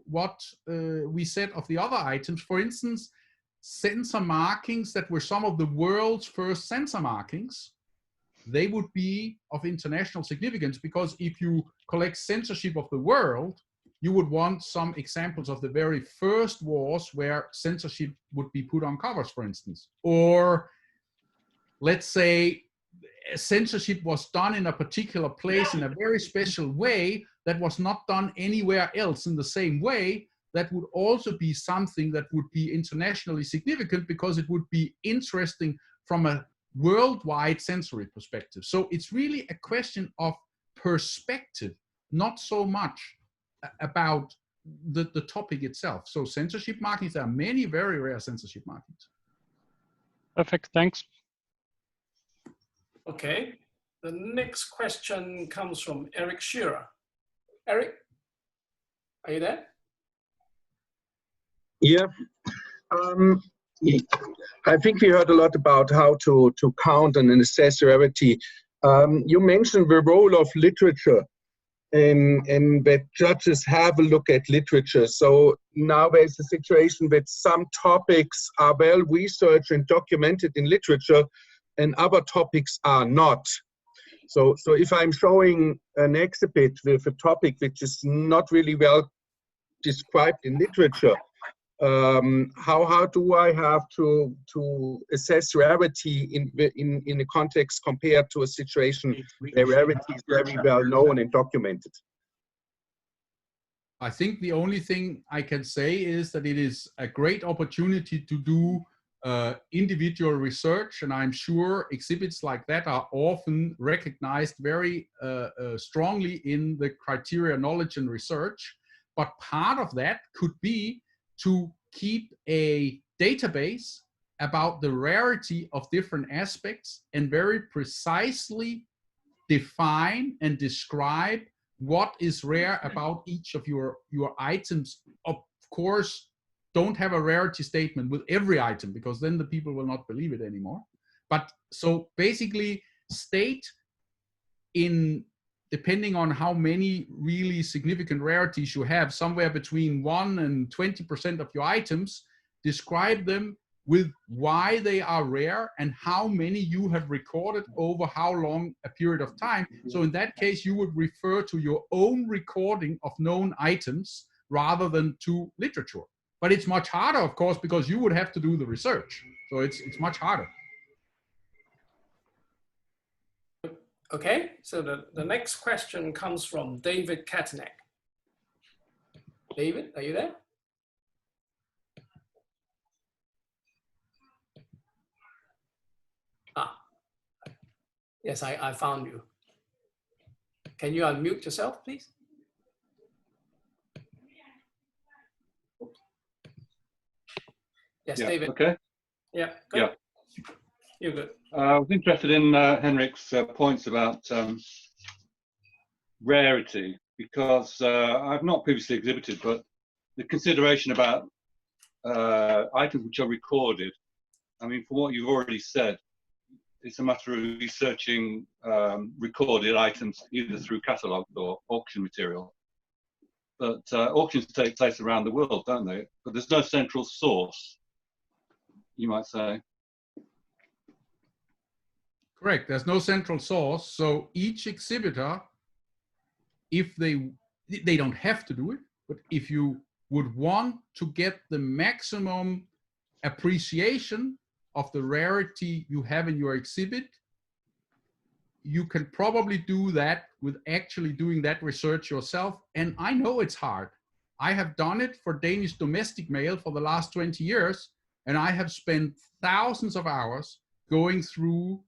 S1: what we said of the other items. For instance, censor markings that were some of the world's first censor markings, they would be of international significance, because if you collect censorship of the world, you would want some examples of the very first wars where censorship would be put on covers, for instance. Or let's say censorship was done in a particular place in a very special way that was not done anywhere else in the same way. That would also be something that would be internationally significant, because it would be interesting from a worldwide sensory perspective. So it's really a question of perspective, not so much about the topic itself. So censorship markings, there are many very rare censorship markings.
S6: Perfect, thanks.
S2: Okay, the next question comes from Eric Shearer. Eric? Are you there?
S7: Yeah. I think we heard a lot about how to count and assess rarity. You mentioned the role of literature and that judges have a look at literature. So now there's a situation that some topics are well researched and documented in literature and other topics are not. So if I'm showing an exhibit with a topic which is not really well described in literature, how do I have to assess rarity in a context compared to a situation where rarity is very well known and documented?
S1: I think the only thing I can say is that it is a great opportunity to do individual research, and I'm sure exhibits like that are often recognized very strongly in the criteria knowledge and research. But part of that could be to keep a database about the rarity of different aspects and very precisely define and describe what is rare about each of your items. Of course, don't have a rarity statement with every item, because then the people will not believe it anymore. But so basically state in, depending on how many really significant rarities you have, somewhere between 1 and 20% of your items, describe them with why they are rare and how many you have recorded over how long a period of time. So in that case, you would refer to your own recording of known items rather than to literature. But it's much harder, of course, because you would have to do the research. So it's much harder.
S2: Okay, so the next question comes from David Katanek. David, are you there? Ah, yes, I found you. Can you unmute yourself, please? Yes,
S8: yeah,
S2: David.
S8: Okay.
S2: Yeah, good.
S8: Yeah.
S2: You're good.
S8: I was interested in Henrik's points about rarity, because I've not previously exhibited, but the consideration about items which are recorded, I mean, from what you've already said, it's a matter of researching recorded items either through catalogues or auction material. But auctions take place around the world, don't they? But there's no central source, you might say.
S1: Correct. There's no central source. So each exhibitor, if they don't have to do it, but if you would want to get the maximum appreciation of the rarity you have in your exhibit, you can probably do that with actually doing that research yourself. And I know it's hard. I have done it for Danish domestic mail for the last 20 years, and I have spent thousands of hours going through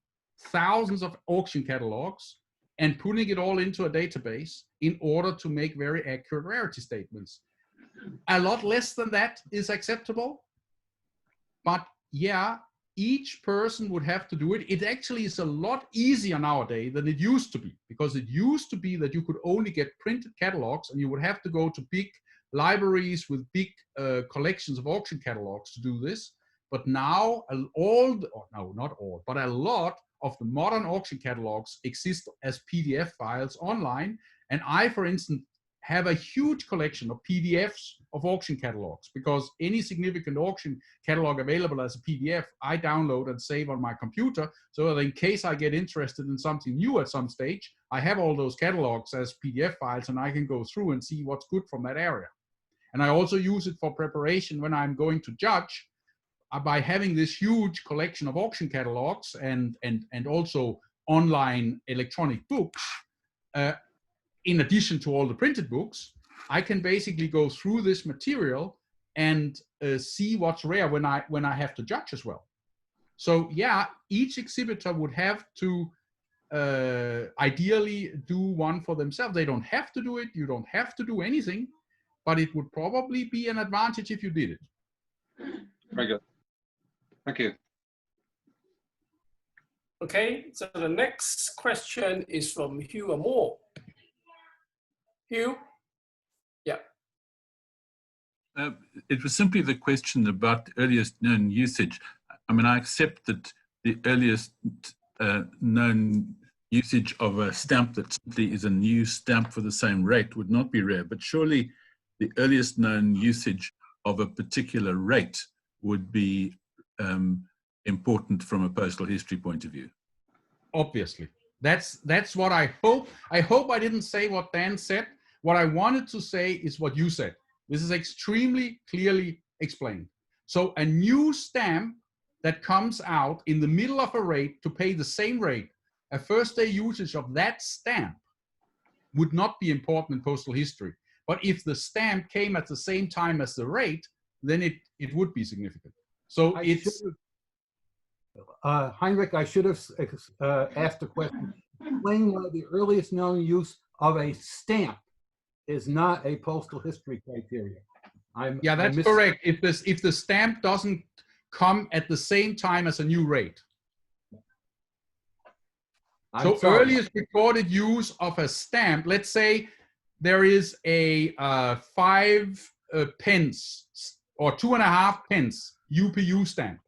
S1: thousands of auction catalogs and putting it all into a database in order to make very accurate rarity statements. A lot less than that is acceptable, but yeah, each person would have to do it. It actually is a lot easier nowadays than it used to be, because it used to be that you could only get printed catalogs and you would have to go to big libraries with big collections of auction catalogs to do this. But now not all, but a lot of the modern auction catalogs exist as PDF files online. And I, for instance, have a huge collection of PDFs of auction catalogs, because any significant auction catalog available as a PDF, I download and save on my computer, so that in case I get interested in something new at some stage, I have all those catalogs as PDF files and I can go through and see what's good from that area. And I also use it for preparation when I'm going to judge. By having this huge collection of auction catalogs and also online electronic books, in addition to all the printed books, I can basically go through this material and see what's rare when I have to judge as well. So yeah, each exhibitor would have to ideally do one for themselves. They don't have to do it. You don't have to do anything, but it would probably be an advantage if you did it.
S8: Very good. Thank you.
S2: Okay, so the next question is from Hugh Moore. Hugh? Yeah.
S9: It was simply the question about the earliest known usage. I mean, I accept that the earliest known usage of a stamp that simply is a new stamp for the same rate would not be rare, but surely the earliest known usage of a particular rate would be important from a postal history point of view.
S1: Obviously. That's what I hope. I hope I didn't say what Dan said. What I wanted to say is what you said. This is extremely clearly explained. So a new stamp that comes out in the middle of a rate to pay the same rate, a first day usage of that stamp would not be important in postal history. But if the stamp came at the same time as the rate, then it would be significant. So
S3: Heinrich, I should have asked a question. Explain why the earliest known use of a stamp is not a postal history criteria.
S1: Yeah, that's correct. If the stamp doesn't come at the same time as a new rate. So earliest recorded use of a stamp, let's say there is a 5 pence or 2.5 pence UPU stamp.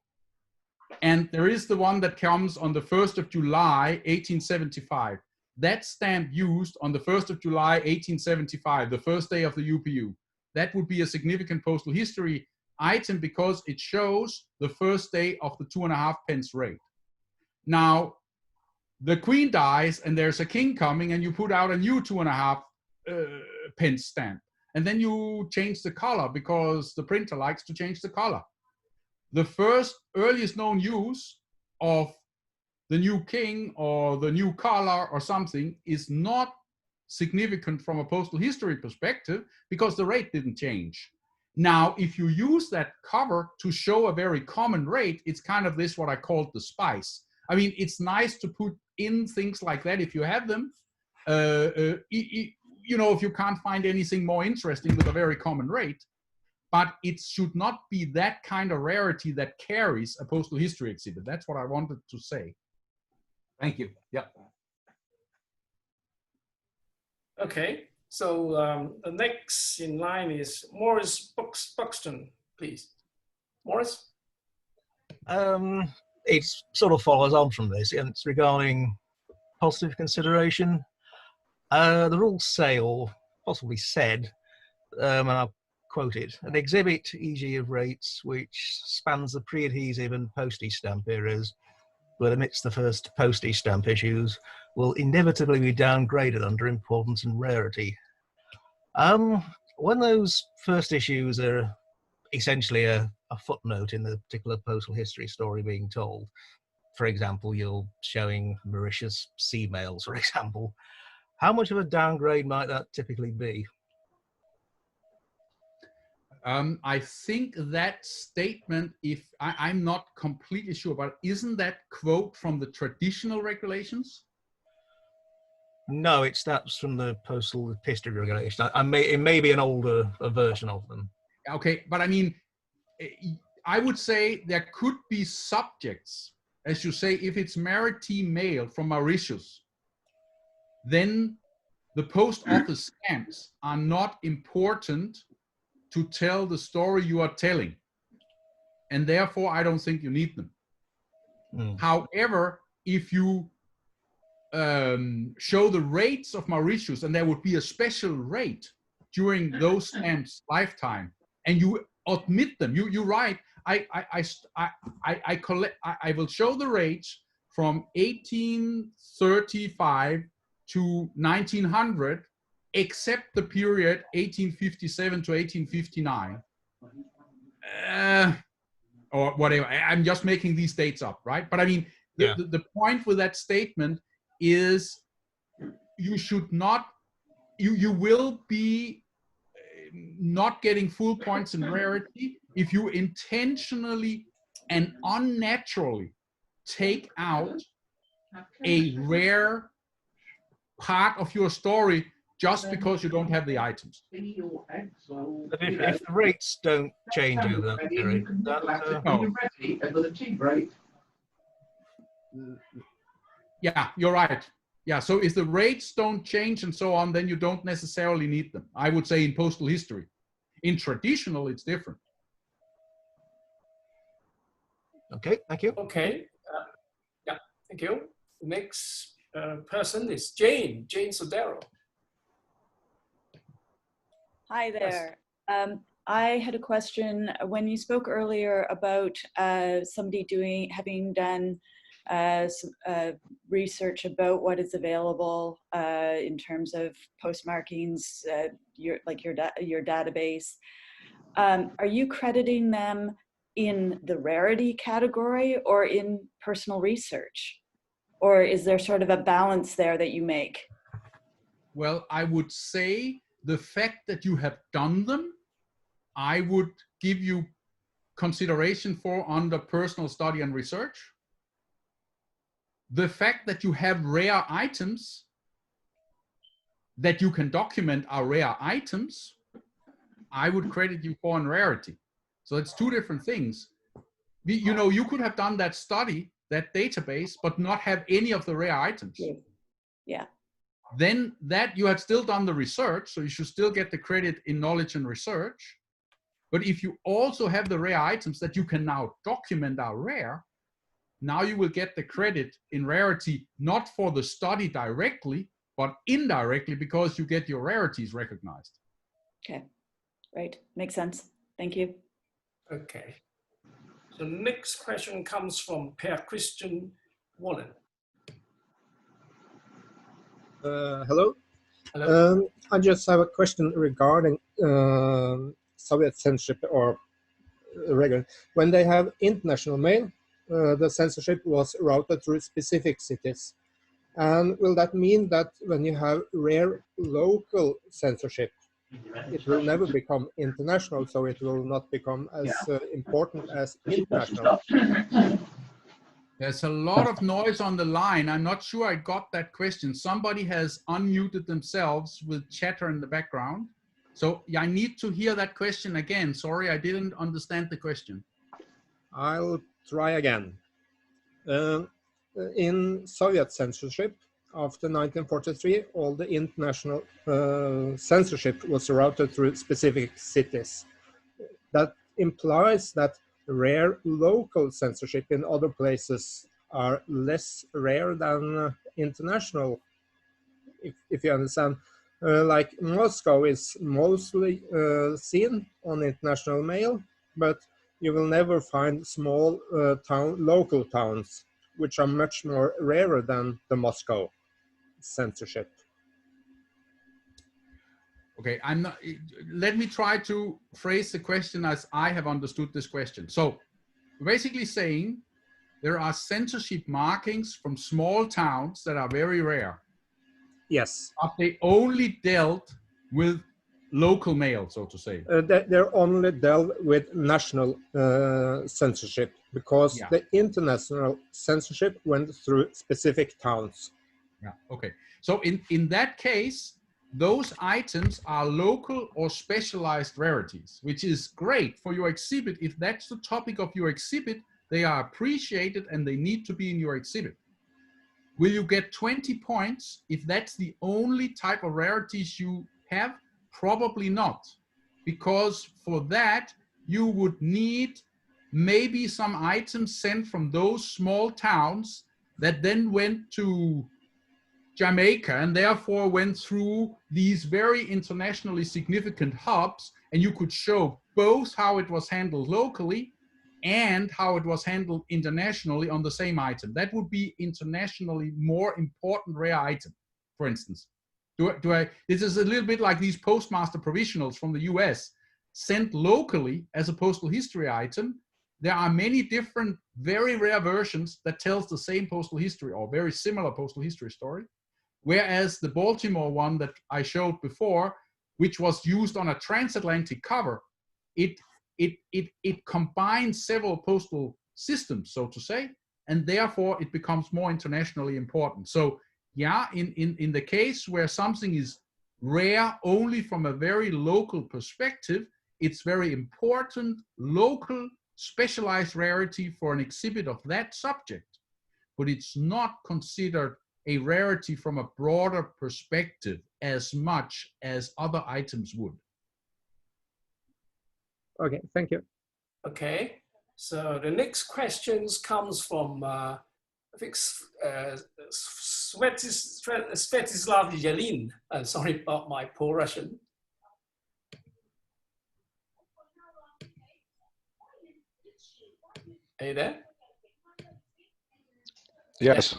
S1: And there is the one that comes on the 1st of July, 1875. That stamp used on the 1st of July, 1875, the first day of the UPU. That would be a significant postal history item because it shows the first day of the 2.5 pence rate. Now, the queen dies and there's a king coming and you put out a new 2.5 pence stamp. And then you change the color because the printer likes to change the color. The first earliest known use of the new king or the new color or something is not significant from a postal history perspective because the rate didn't change. Now, if you use that cover to show a very common rate, it's kind of this what I called the spice. I mean, it's nice to put in things like that if you have them. You know, if you can't find anything more interesting with a very common rate, but it should not be that kind of rarity that carries a postal history exhibit. That's what I wanted to say.
S3: Thank you. Yeah.
S2: Okay, so the next in line is Morris Buxton, please. Morris?
S10: It sort of follows on from this, and it's regarding positive consideration. The rules say, or possibly said, and I'll quote it, an exhibit, e.g. of rates, which spans the pre-adhesive and postage stamp eras, but amidst the first postage stamp issues, will inevitably be downgraded under importance and rarity. When those first issues are essentially a footnote in the particular postal history story being told, for example, you're showing Mauritius sea mails, for example, how much of a downgrade might that typically be?
S1: I think that statement, if I'm not completely sure, but isn't that quote from the traditional regulations?
S10: No, that's from the postal history regulation. It may be an older version of them.
S1: Okay, but I mean, I would say there could be subjects, as you say, if it's maritime mail from Mauritius, then the post office stamps are not important to tell the story you are telling. And therefore, I don't think you need them. However, if you show the rates of Mauritius, and there would be a special rate during those stamps' lifetime, and you admit them, you write, I will show the rates from 1835 to 1900, except the period 1857 to 1859, or whatever. I'm just making these dates up, right? But I mean, the point with that statement is you should not, you will be not getting full points in rarity if you intentionally and unnaturally take out a rare part of your story just because you don't have the items.
S10: But if the rates don't change over that period,
S1: yeah, you're right. Yeah, so if the rates don't change and so on, then you don't necessarily need them, I would say, in postal history. In traditional, it's different.
S10: Okay, thank you.
S2: Okay. Yeah, thank you. The next person is Jane Sodero.
S11: Hi there. I had a question. When you spoke earlier about somebody having done some, research about what is available in terms of postmarkings, your database, are you crediting them in the rarity category or in personal research? Or is there sort of a balance there that you make?
S1: Well, I would say the fact that you have done them, I would give you consideration for under personal study and research. The fact that you have rare items that you can document are rare items, I would credit you for in rarity. So it's two different things. You know, you could have done that study, that database, but not have any of the rare items.
S11: Yeah.
S1: Then that you had still done the research, so you should still get the credit in knowledge and research. But if you also have the rare items that you can now document are rare, now you will get the credit in rarity, not for the study directly, but indirectly because you get your rarities recognized.
S11: Okay, right, makes sense. Thank you.
S2: Okay. The next question comes from Per Christian Wallen.
S12: Hello.
S2: Hello.
S12: I just have a question regarding Soviet censorship or regular. When they have international mail, the censorship was routed through specific cities. And will that mean that when you have rare local censorship, it will never become international, so it will not become as important as international?
S1: There's a lot of noise on the line. I'm not sure I got that question. Somebody has unmuted themselves with chatter in the background. So I need to hear that question again. Sorry, I didn't understand the question.
S12: I'll try again. In Soviet censorship, after 1943, all the international censorship was routed through specific cities. That implies that rare local censorship in other places are less rare than international, if you understand. Like Moscow is mostly seen on international mail, but you will never find small local towns, which are much more rarer than the Moscow censorship.
S1: Okay, let me try to phrase the question as I have understood this question. So basically saying there are censorship markings from small towns that are very rare.
S12: Yes.
S1: But they only dealt with local mail, so to say.
S12: They're only dealt with national censorship because the international censorship went through specific towns.
S1: Yeah, okay. So in that case, those items are local or specialized rarities, which is great for your exhibit. If that's the topic of your exhibit, they are appreciated and they need to be in your exhibit. Will you get 20 points if that's the only type of rarities you have? Probably not, because for that, you would need maybe some items sent from those small towns that then went to Jamaica and therefore went through these very internationally significant hubs, and you could show both how it was handled locally and how it was handled internationally on the same item. That would be internationally more important rare item, for instance. This is a little bit like these postmaster provisionals from the US sent locally as a postal history item. There are many different very rare versions that tells the same postal history or very similar postal history story. Whereas the Baltimore one that I showed before, which was used on a transatlantic cover, it combines several postal systems, so to say, and therefore it becomes more internationally important. So yeah, in the case where something is rare only from a very local perspective, it's very important local specialized rarity for an exhibit of that subject, but it's not considered a rarity from a broader perspective as much as other items would.
S12: Okay, thank you.
S2: Okay, so the next questions comes from I think Svetislav Yelin. Sorry about my poor Russian. Are you there?
S13: Yes.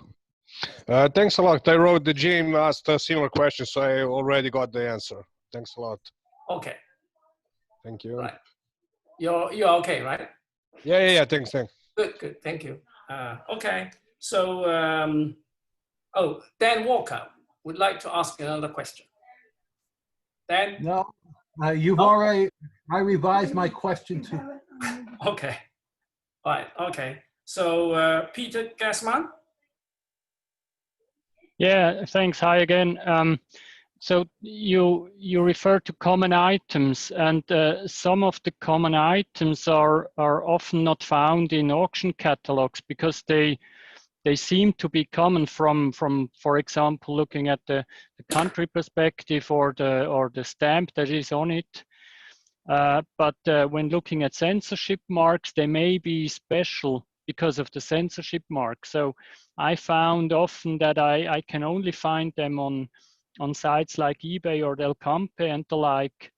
S13: Thanks a lot. I wrote the Jim asked a similar question, so I already got the answer. Thanks a lot.
S2: Okay.
S13: Thank you.
S2: Right. You're okay, right?
S13: Yeah. Thanks.
S2: Good. Thank you. Okay. So, oh, Dan Walker would like to ask another question. Dan?
S3: No, you've already, I revised my question to.
S2: Okay. All right. Okay. So, Peter Gassman?
S6: Yeah, thanks. Hi again. So you refer to common items, and some of the common items are often not found in auction catalogs because they seem to be common from for example, looking at the country perspective or the stamp that is on it. But when looking at censorship marks, they may be special because of the censorship mark. So I found often that I can only find them on sites like eBay or Del Campe and the like.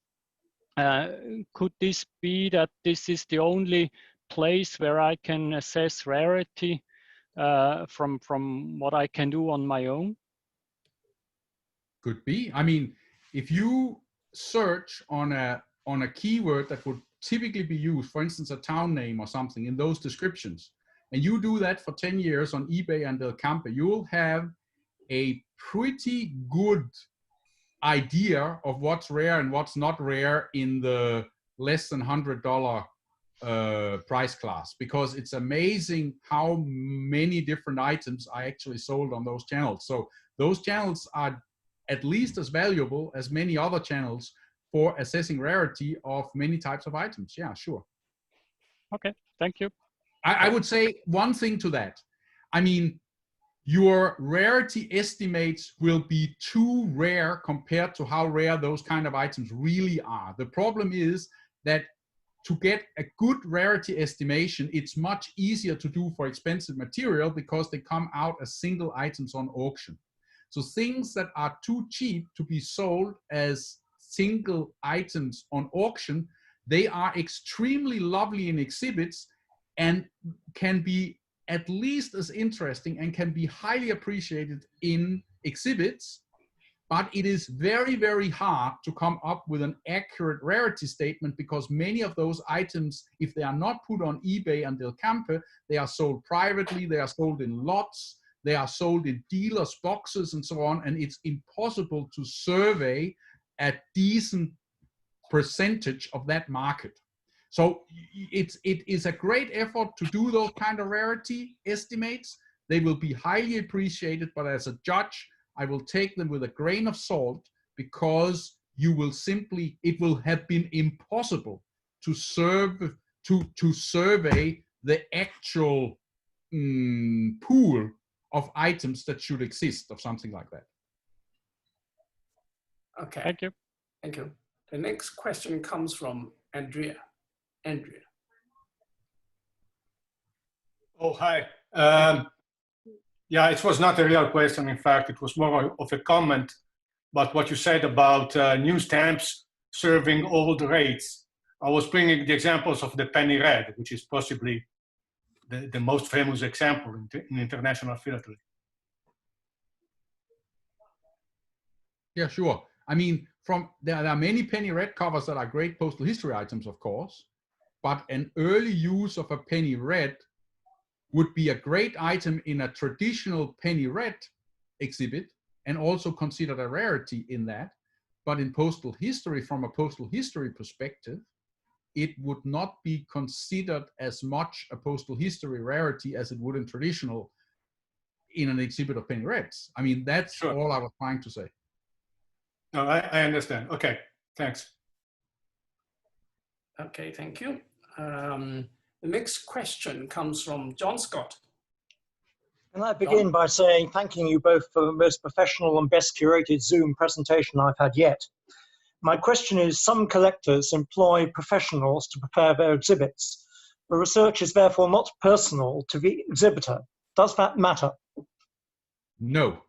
S6: Could this be that this is the only place where I can assess rarity from what I can do on my own?
S1: Could be. I mean, if you search on a keyword that would typically be used, for instance, a town name or something in those descriptions, and you do that for 10 years on eBay and Del Campe, you will have a pretty good idea of what's rare and what's not rare in the less than $100 price class, because it's amazing how many different items are actually sold on those channels. So those channels are at least as valuable as many other channels for assessing rarity of many types of items. Yeah, sure.
S6: Okay, thank you.
S1: I would say one thing to that. I mean, your rarity estimates will be too rare compared to how rare those kind of items really are. The problem is that to get a good rarity estimation, it's much easier to do for expensive material because they come out as single items on auction. So things that are too cheap to be sold as single items on auction, they are extremely lovely in exhibits and can be at least as interesting and can be highly appreciated in exhibits, but it is very, very hard to come up with an accurate rarity statement because many of those items, if they are not put on eBay and Del Campe, they are sold privately, they are sold in lots, they are sold in dealers' boxes and so on, and it's impossible to survey a decent percentage of that market. So it is a great effort to do those kind of rarity estimates. They will be highly appreciated, but as a judge, I will take them with a grain of salt because you will simply, it will have been impossible to survey the actual pool of items that should exist of something like that.
S2: Okay.
S6: Thank you.
S2: Thank you. The next question comes from Andrea. Andrea.
S14: Oh, hi. Yeah, it was not a real question. In fact, it was more of a comment about what you said about new stamps serving old rates. I was bringing the examples of the penny red, which is possibly the most famous example in international philately.
S1: Yeah, sure. I mean, there are many penny red covers that are great postal history items, of course, but an early use of a penny red would be a great item in a traditional penny red exhibit and also considered a rarity in that. But in postal history, from a postal history perspective, it would not be considered as much a postal history rarity as it would in traditional in an exhibit of penny reds. I mean, that's sure. All I was trying to say.
S14: No, I understand. Okay, thanks.
S2: Okay, thank you. The next question comes from John Scott.
S15: Can I begin by saying, thanking you both for the most professional and best curated Zoom presentation I've had yet. My question is, some collectors employ professionals to prepare their exhibits. The research is therefore not personal to the exhibitor. Does that matter?
S1: No.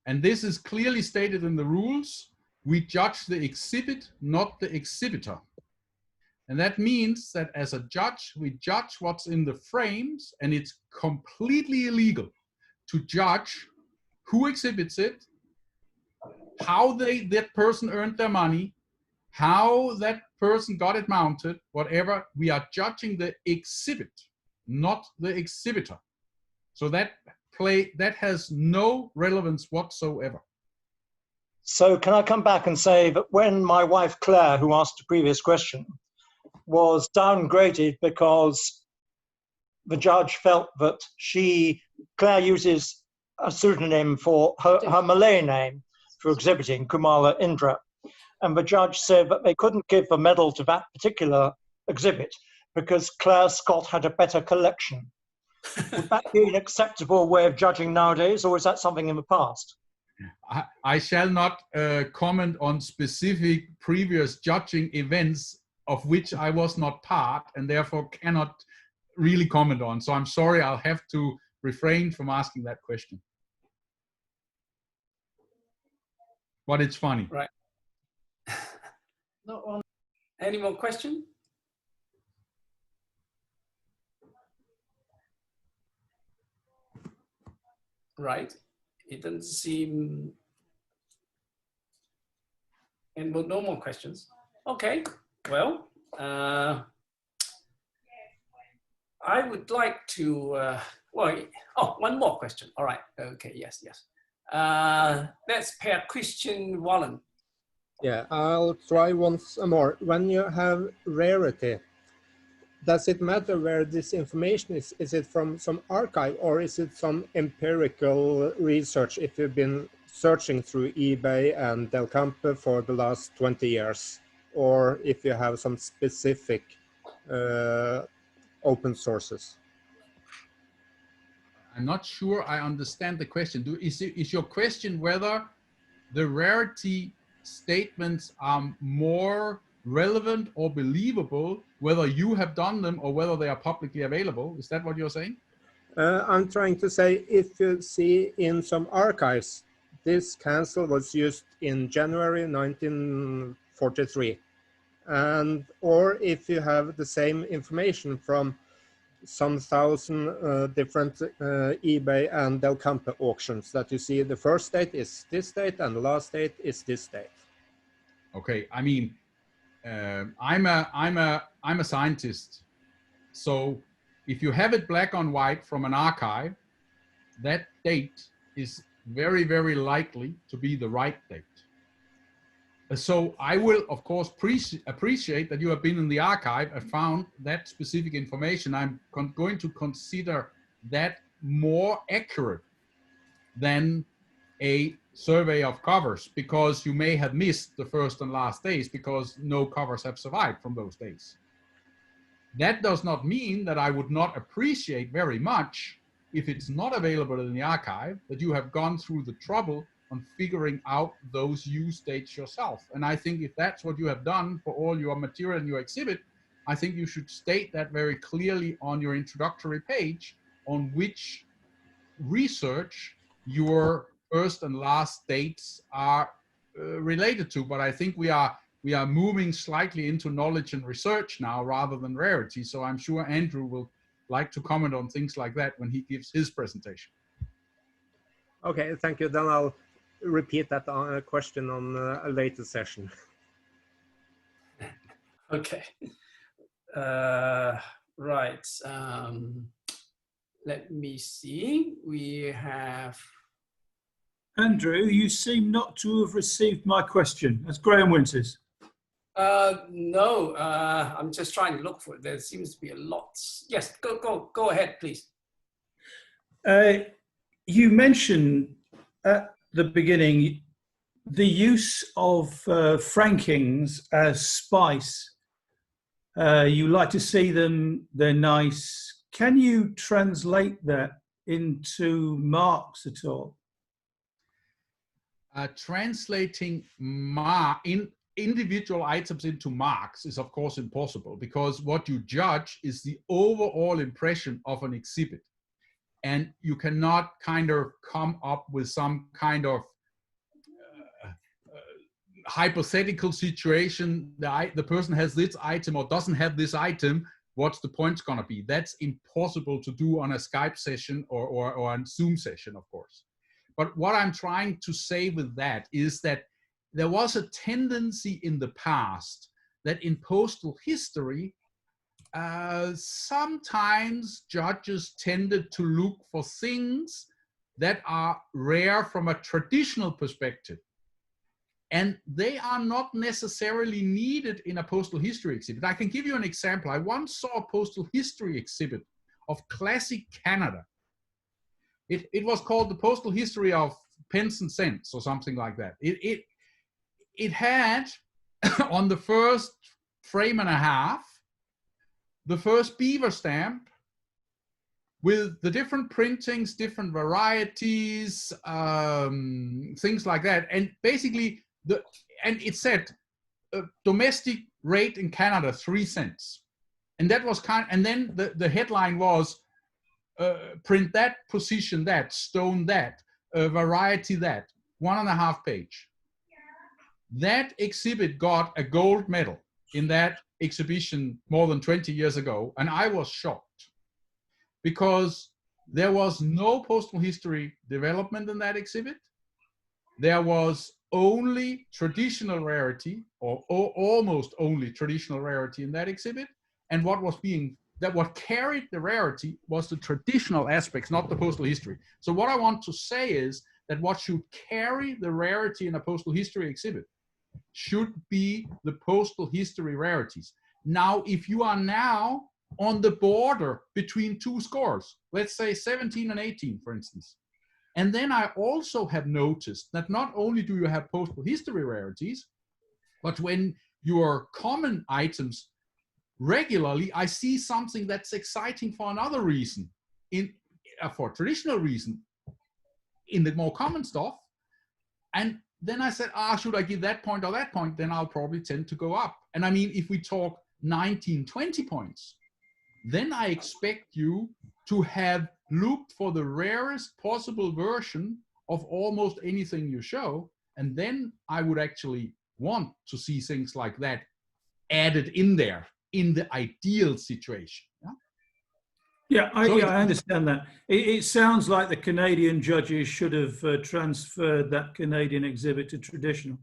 S1: And this is clearly stated in the rules. We judge the exhibit, not the exhibitor. And that means that as a judge, we judge what's in the frames, and it's completely illegal to judge who exhibits it, how that person earned their money, how that person got it mounted, whatever. We are judging the exhibit, not the exhibitor. So that has no relevance whatsoever.
S15: So can I come back and say that when my wife Claire, who asked the previous question, was downgraded because the judge felt that Claire uses a pseudonym for her Malay name for exhibiting, Kumala Indra, and the judge said that they couldn't give the medal to that particular exhibit because Claire Scott had a better collection. Would that be an acceptable way of judging nowadays, or is that something in the past?
S1: I shall not comment on specific previous judging events of which I was not part and therefore cannot really comment on. So I'm sorry, I'll have to refrain from asking that question. But it's funny.
S2: Right. Any more questions? Right. It doesn't seem, and no more questions. Okay. Well, I would like to. One more question. All right. Okay. Yes. That's Per Christian Wallen.
S12: Yeah, I'll try once more. When you have rarity, does it matter where this information is? Is it from some archive or is it some empirical research if you've been searching through eBay and Del Campo for the last 20 years? Or if you have some specific open sources?
S1: I'm not sure I understand the question. Is your question whether the rarity statements are more relevant or believable, whether you have done them or whether they are publicly available? Is that what you're saying?
S12: I'm trying to say, if you see in some archives, this cancel was used in January 1943, or if you have the same information from some thousand different eBay and Del Campo auctions, that you see the first date is this date and the last date is this date.
S1: Okay, I mean, I'm a scientist, so if you have it black on white from an archive, that date is very, very likely to be the right date. So I will, of course, appreciate that you have been in the archive and found that specific information. I'm going to consider that more accurate than a survey of covers, because you may have missed the first and last days because no covers have survived from those days. That does not mean that I would not appreciate very much, if it's not available in the archive, that you have gone through the trouble on figuring out those use dates yourself. And I think if that's what you have done for all your material and your exhibit, I think you should state that very clearly on your introductory page, on which research your first and last dates are related to. But I think we are moving slightly into knowledge and research now rather than rarity. So I'm sure Andrew will like to comment on things like that when he gives his presentation.
S12: Okay, thank you. Then I'll repeat that question on a later session.
S2: Okay. Right. Let me see. We have...
S16: Andrew, you seem not to have received my question. That's Graham Winters.
S2: No, I'm just trying to look for it. There seems to be a lot. Yes, go ahead, please.
S16: You mentioned at the beginning the use of frankings as spice. You like to see them, they're nice. Can you translate that into marks at all?
S1: Translating individual items into marks is of course impossible, because what you judge is the overall impression of an exhibit. And you cannot kind of come up with some kind of hypothetical situation. The person has this item or doesn't have this item, what's the point going to be? That's impossible to do on a Skype session or a Zoom session, of course. But what I'm trying to say with that is that there was a tendency in the past that in postal history, sometimes judges tended to look for things that are rare from a traditional perspective. And they are not necessarily needed in a postal history exhibit. I can give you an example. I once saw a postal history exhibit of classic Canada. It was called the Postal History of Pence and Cents or something like that. It had on the first frame and a half, the first beaver stamp with the different printings, different varieties, things like that. And basically, and it said domestic rate in Canada, 3 cents. And that was and then the headline was print that, position that, stone that, variety that, 1.5 page. That exhibit got a gold medal in that exhibition more than 20 years ago, and I was shocked because there was no postal history development in that exhibit. There was only traditional rarity, or almost only traditional rarity in that exhibit, and what carried the rarity was the traditional aspects, not the postal history. So what I want to say is that what should carry the rarity in a postal history exhibit should be the postal history rarities. Now, if you are now on the border between 2 scores, let's say 17 and 18, for instance, and then I also have noticed that not only do you have postal history rarities, but when your common items regularly, I see something that's exciting for another reason, for traditional reason, in the more common stuff. And then I said, should I give that point or that point? Then I'll probably tend to go up. And I mean, if we talk 19, 20 points, then I expect you to have looked for the rarest possible version of almost anything you show. And then I would actually want to see things like that added in there in the ideal situation.
S16: Yeah, I understand that. It sounds like the Canadian judges should have transferred that Canadian exhibit to traditional.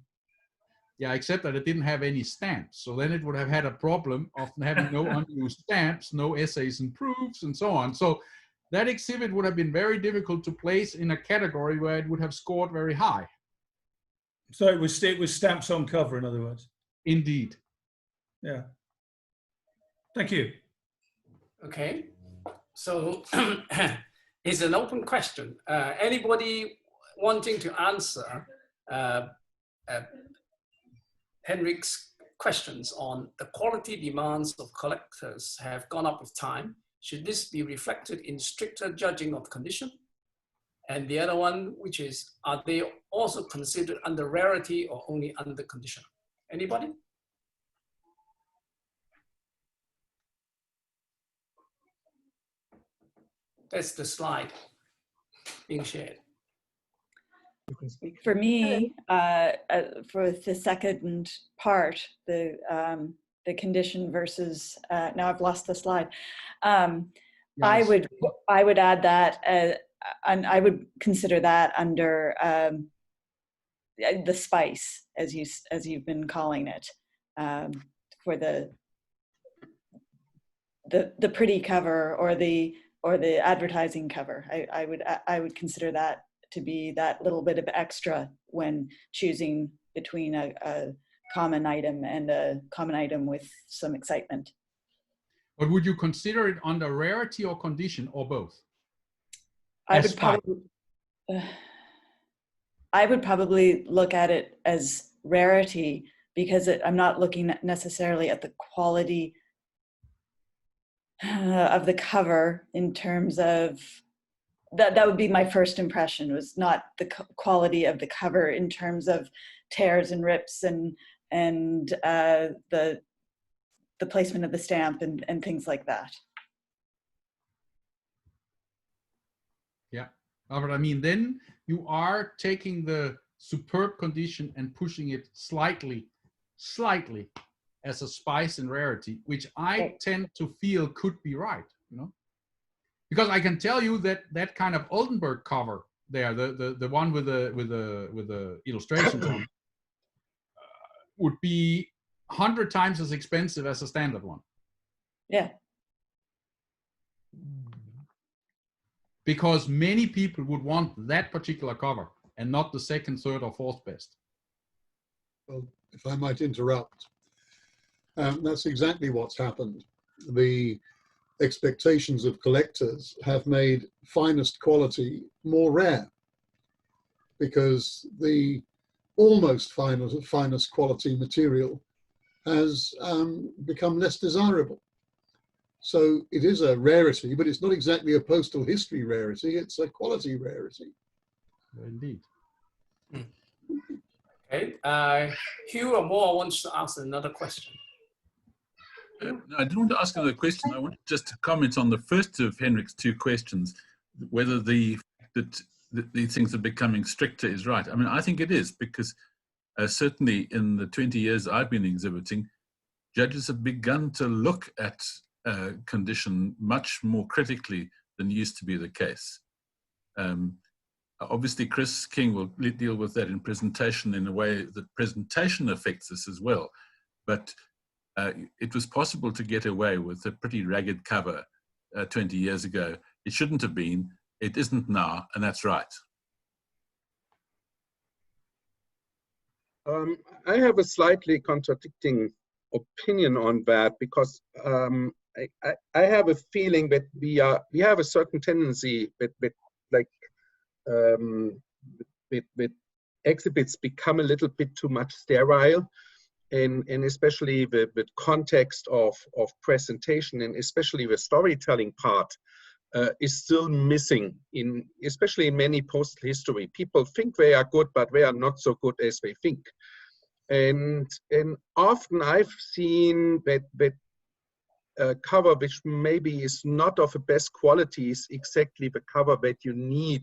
S1: Yeah, except that it didn't have any stamps. So then it would have had a problem of having no unused stamps, no essays and proofs, and so on. So that exhibit would have been very difficult to place in a category where it would have scored very high.
S16: So it was stamps on cover, in other words.
S1: Indeed.
S16: Yeah. Thank you.
S2: Okay. So it's an open question. Anybody wanting to answer Henrik's questions on the quality demands of collectors have gone up with time? Should this be reflected in stricter judging of condition? And the other one, which is, are they also considered under rarity or only under condition? Anybody? That's the slide being shared.
S11: For me, for the second part, the condition versus now I've lost the slide. Yes. I would add that, and I would consider that under the spice, as you've been calling it, for the pretty cover or the advertising cover. I would consider that to be that little bit of extra when choosing between a common item and a common item with some excitement.
S1: But would you consider it under rarity or condition, or both?
S11: I would probably look at it as rarity, because I'm not looking necessarily at the quality of the cover in terms of that would be my first impression, was not the quality of the cover in terms of tears and rips and and the placement of the stamp and things like that.
S1: Yeah, but I mean, then you are taking the superb condition and pushing it slightly as a spice and rarity, which I tend to feel could be right, you know, because I can tell you that that kind of Oldenburg cover there, the one with the illustrations on, would be 100 times as expensive as a standard one.
S11: Yeah.
S1: Because many people would want that particular cover and not the second, third, or fourth best.
S17: Well, if I might interrupt, that's exactly what's happened. The expectations of collectors have made finest quality more rare, because the almost finest quality material has become less desirable. So it is a rarity, but it's not exactly a postal history rarity, it's a quality rarity.
S1: Indeed.
S2: Okay, Hugh or Moore wants to ask another question.
S9: No, I didn't want to ask another question. I wanted just to comment on the first of Henrik's two questions, whether these things are becoming stricter is right. I mean, I think it is, because certainly in the 20 years I've been exhibiting, judges have begun to look at condition much more critically than used to be the case. Obviously, Chris King will deal with that in presentation in a way that presentation affects us as well. But it was possible to get away with a pretty ragged cover 20 years ago. It shouldn't have been. It isn't now, and that's right.
S7: I have a slightly contradicting opinion on that, because I have a feeling that we have a certain tendency that exhibits become a little bit too much sterile, and especially the context of presentation, and especially the storytelling part is still missing, especially in many postal history. People think they are good, but they are not so good as they think. And often I've seen that cover which maybe is not of the best quality is exactly the cover that you need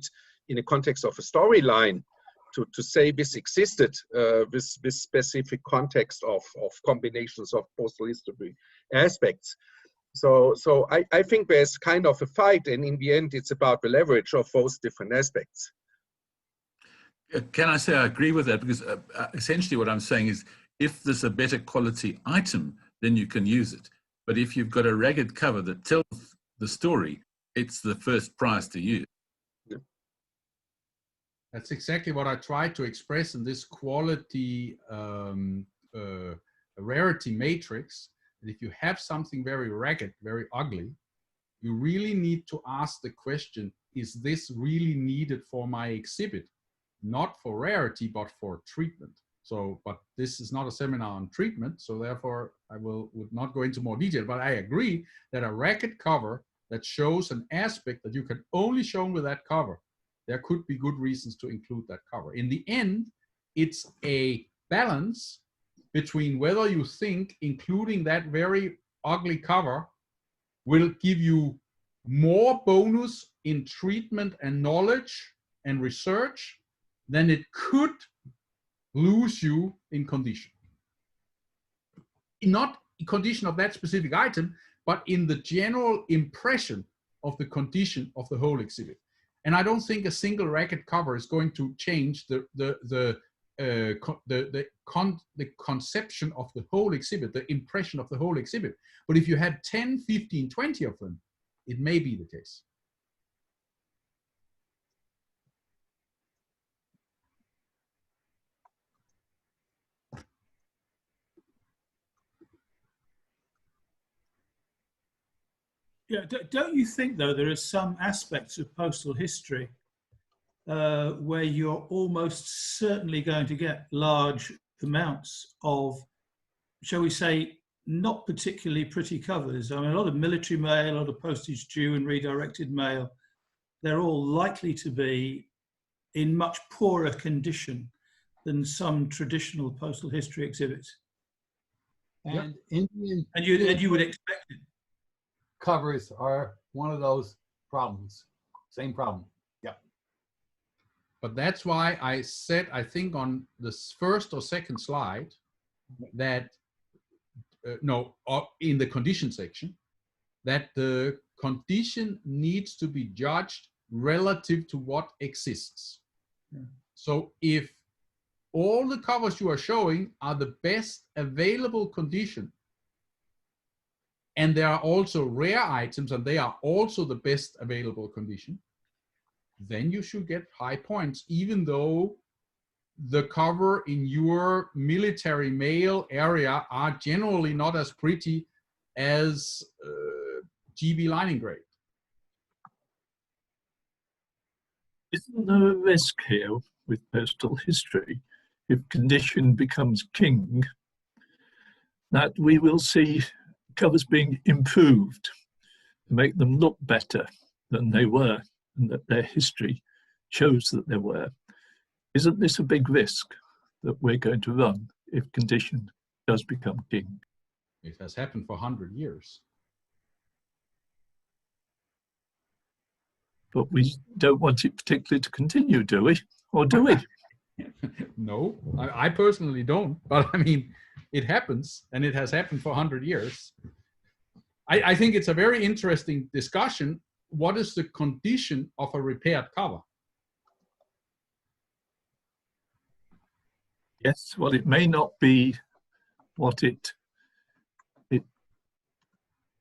S7: in the context of a storyline to say this existed, this specific context of combinations of postal history aspects. So I think there's kind of a fight, and in the end it's about the leverage of those different aspects.
S9: Can I say I agree with that? Because essentially what I'm saying is, if there's a better quality item, then you can use it. But if you've got a ragged cover that tells the story, it's the first prize to use.
S7: Yeah.
S1: That's exactly what I tried to express in this quality rarity matrix. And if you have something very ragged, very ugly, you really need to ask the question, is this really needed for my exhibit? Not for rarity, but for treatment. So, but this is not a seminar on treatment, so therefore I would not go into more detail, but I agree that a ragged cover that shows an aspect that you can only show with that cover, there could be good reasons to include that cover. In the end, it's a balance between whether you think including that very ugly cover will give you more bonus in treatment and knowledge and research than it could lose you in condition. Not in condition of that specific item, but in the general impression of the condition of the whole exhibit. And I don't think a single ragged cover is going to change the conception of the whole exhibit, the impression of the whole exhibit. But if you had 10, 15, 20 of them, it may be the case.
S16: Yeah, don't you think, though, there are some aspects of postal history where you're almost certainly going to get large amounts of, shall we say, not particularly pretty covers? I mean, a lot of military mail, a lot of postage due and redirected mail, they're all likely to be in much poorer condition than some traditional postal history exhibits.
S3: And Indian
S16: and you would expect it.
S3: Covers are one of those problems. Same problem. Yeah.
S1: But that's why I said, I think on the first or second slide, that in the condition section, that the condition needs to be judged relative to what exists.
S16: Yeah.
S1: So if all the covers you are showing are the best available condition, and there are also rare items and they are also the best available condition, then you should get high points, even though the cover in your military mail area are generally not as pretty as GB lining grade.
S18: Isn't there a risk here with postal history, if condition becomes king, that we will see covers being improved to make them look better than they were, and that their history shows that they were? Isn't this a big risk that we're going to run if condition does become king?
S1: It has happened for 100 years.
S18: But we don't want it particularly to continue, do we? Or do we?
S1: No, I personally don't, but I mean, it happens, and it has happened for 100 years. I think it's a very interesting discussion. What is the condition of a repaired cover?
S18: Yes, well, it may not be what it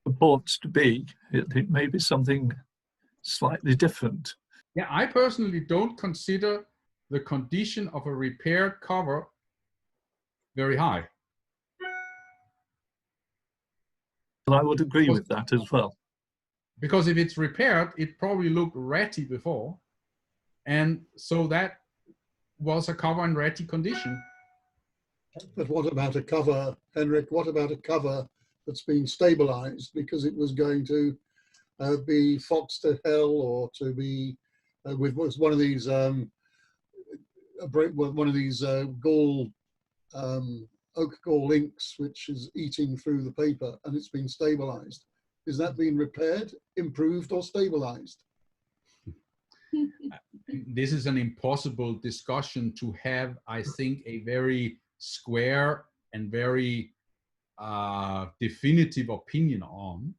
S18: purports to be. It may be something slightly different.
S1: Yeah, I personally don't consider the condition of a repaired cover very high.
S18: And I would agree with that as well.
S1: Because if it's repaired, it probably looked ratty before. And so that was a cover in ratty condition.
S17: But what about a cover, Henrik? What about a cover that's been stabilized because it was going to be fox to hell, or to be with one of these oak gall inks, which is eating through the paper, and it's been stabilized? Is that being repaired, improved, or stabilized?
S1: This is an impossible discussion to have, I think, a very square and very definitive opinion on.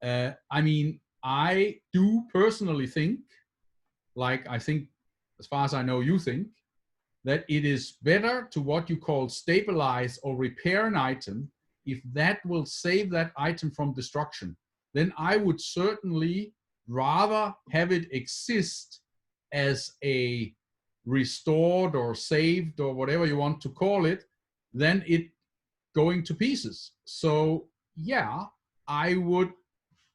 S1: I mean, I do personally think, like I think, as far as I know you think, that it is better to what you call stabilize or repair an item if that will save that item from destruction. Then I would certainly rather have it exist as a restored or saved or whatever you want to call it than it going to pieces. So yeah, I would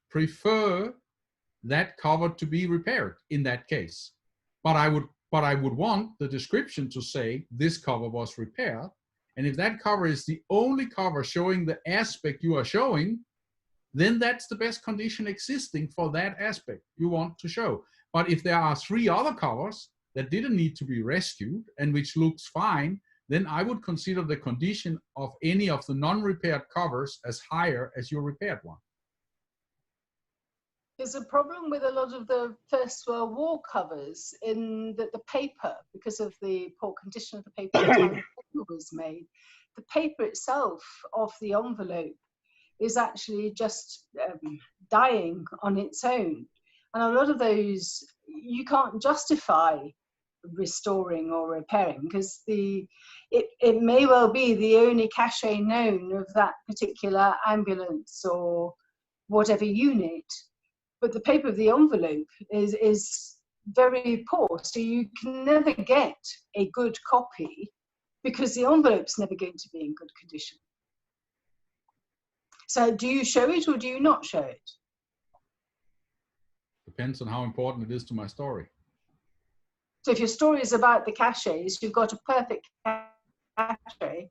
S1: prefer that cover to be repaired in that case. But I would want the description to say this cover was repaired. And if that cover is the only cover showing the aspect you are showing, then that's the best condition existing for that aspect you want to show. But if there are 3 other covers that didn't need to be rescued and which looks fine, then I would consider the condition of any of the non-repaired covers as higher as your repaired one.
S5: There's a problem with a lot of the First World War covers in that the paper, because of the poor condition of the paper at the time the paper was made, the paper itself of the envelope is actually just dying on its own. And a lot of those you can't justify restoring or repairing because it may well be the only cachet known of that particular ambulance or whatever unit. But the paper of the envelope is very poor, so you can never get a good copy because the envelope's never going to be in good condition. So do you show it or do you not show it?
S1: Depends on how important it is to my story.
S5: So if your story is about the cachets, you've got a perfect cachet,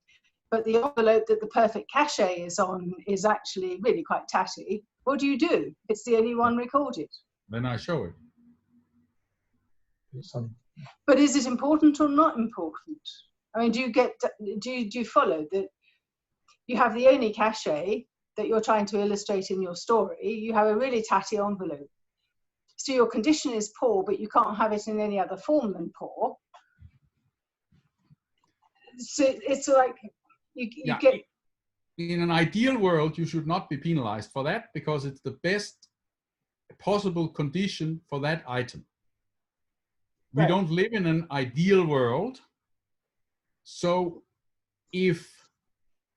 S5: but the envelope that the perfect cachet is on is actually really quite tatty. What do you do? It's the only one recorded.
S1: Then I show it.
S5: But is it important or not important? I mean, do you follow that you have the only cachet that you're trying to illustrate in your story, you have a really tatty envelope. So your condition is poor, but you can't have it in any other form than poor. So it's like you get...
S1: In an ideal world, you should not be penalized for that because it's the best possible condition for that item. We don't live in an ideal world. So if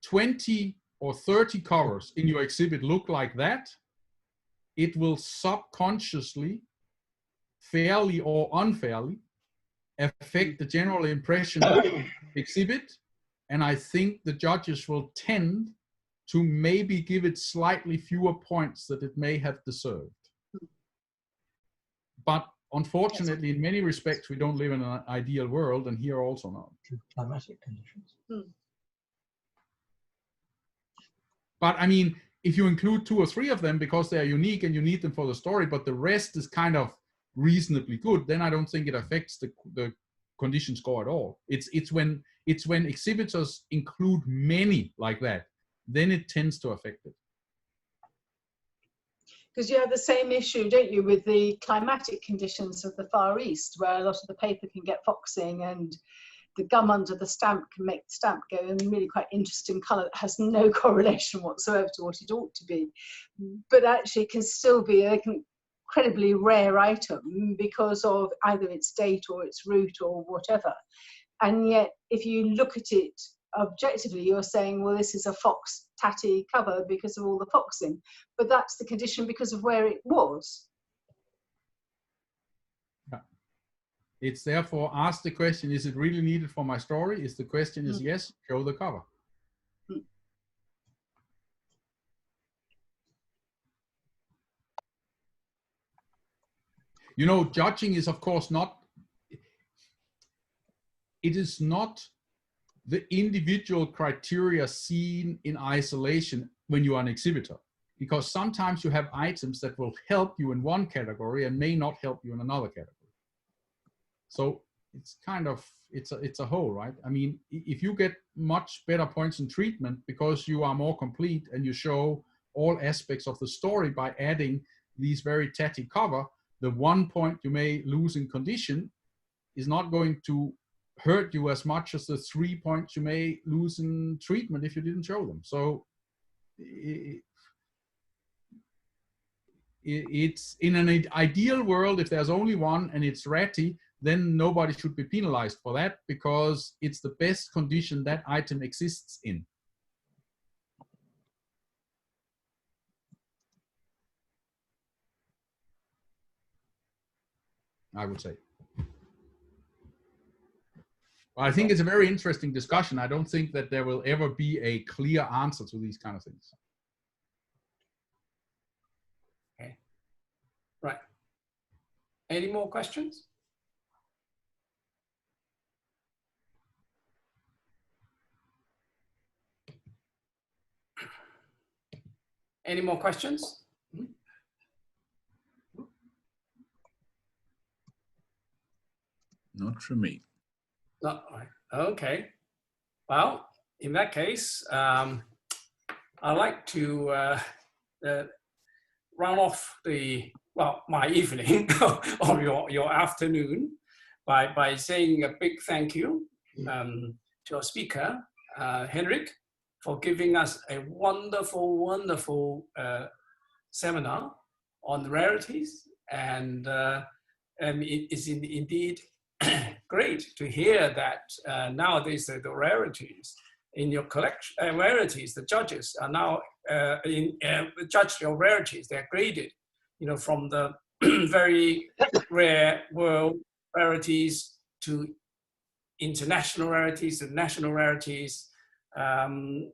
S1: 20 or 30 covers in your exhibit look like that, it will subconsciously, fairly or unfairly, affect the general impression of the exhibit. And I think the judges will tend to maybe give it slightly fewer points that it may have deserved. But unfortunately, in many respects, we don't live in an ideal world, and here also not.
S15: Climatic conditions.
S1: But I mean, if you include 2 or 3 of them because they are unique and you need them for the story, but the rest is kind of reasonably good, then I don't think it affects the condition score at all. It's when exhibitors include many like that, then it tends to affect it.
S5: Because you have the same issue, don't you, with the climatic conditions of the Far East, where a lot of the paper can get foxing and the gum under the stamp can make the stamp go in really quite interesting colour that has no correlation whatsoever to what it ought to be, but actually can still be an incredibly rare item because of either its date or its route or whatever. And yet, if you look at it objectively, you're saying, well, this is a fox tatty cover because of all the foxing, but that's the condition because of where it was.
S1: Yeah. It's therefore ask the question, is it really needed for my story? If the question is yes, show the cover. You know, judging is of course not, it is not the individual criteria seen in isolation when you are an exhibitor, because sometimes you have items that will help you in one category and may not help you in another category. So it's kind of, it's a whole, right? I mean, if you get much better points in treatment because you are more complete and you show all aspects of the story by adding these very tatty cover, the 1 point you may lose in condition is not going to hurt you as much as the 3 points you may lose in treatment if you didn't show them. So it's in an ideal world, if there's only one and it's ratty, then nobody should be penalized for that because it's the best condition that item exists in. I would say. I think it's a very interesting discussion. I don't think that there will ever be a clear answer to these kind of things.
S2: Okay. Right. Any more questions? Any more questions?
S9: Not from me.
S2: Not right. Okay. Well, in that case, I'd like to run off my evening or your afternoon by saying a big thank you to our speaker, Henrik, for giving us a wonderful, wonderful seminar on the rarities, and it is indeed great to hear that nowadays the rarities in your collection, rarities, the judges are now judge your rarities. They're graded, you know, from the very rare world rarities to international rarities to national rarities, and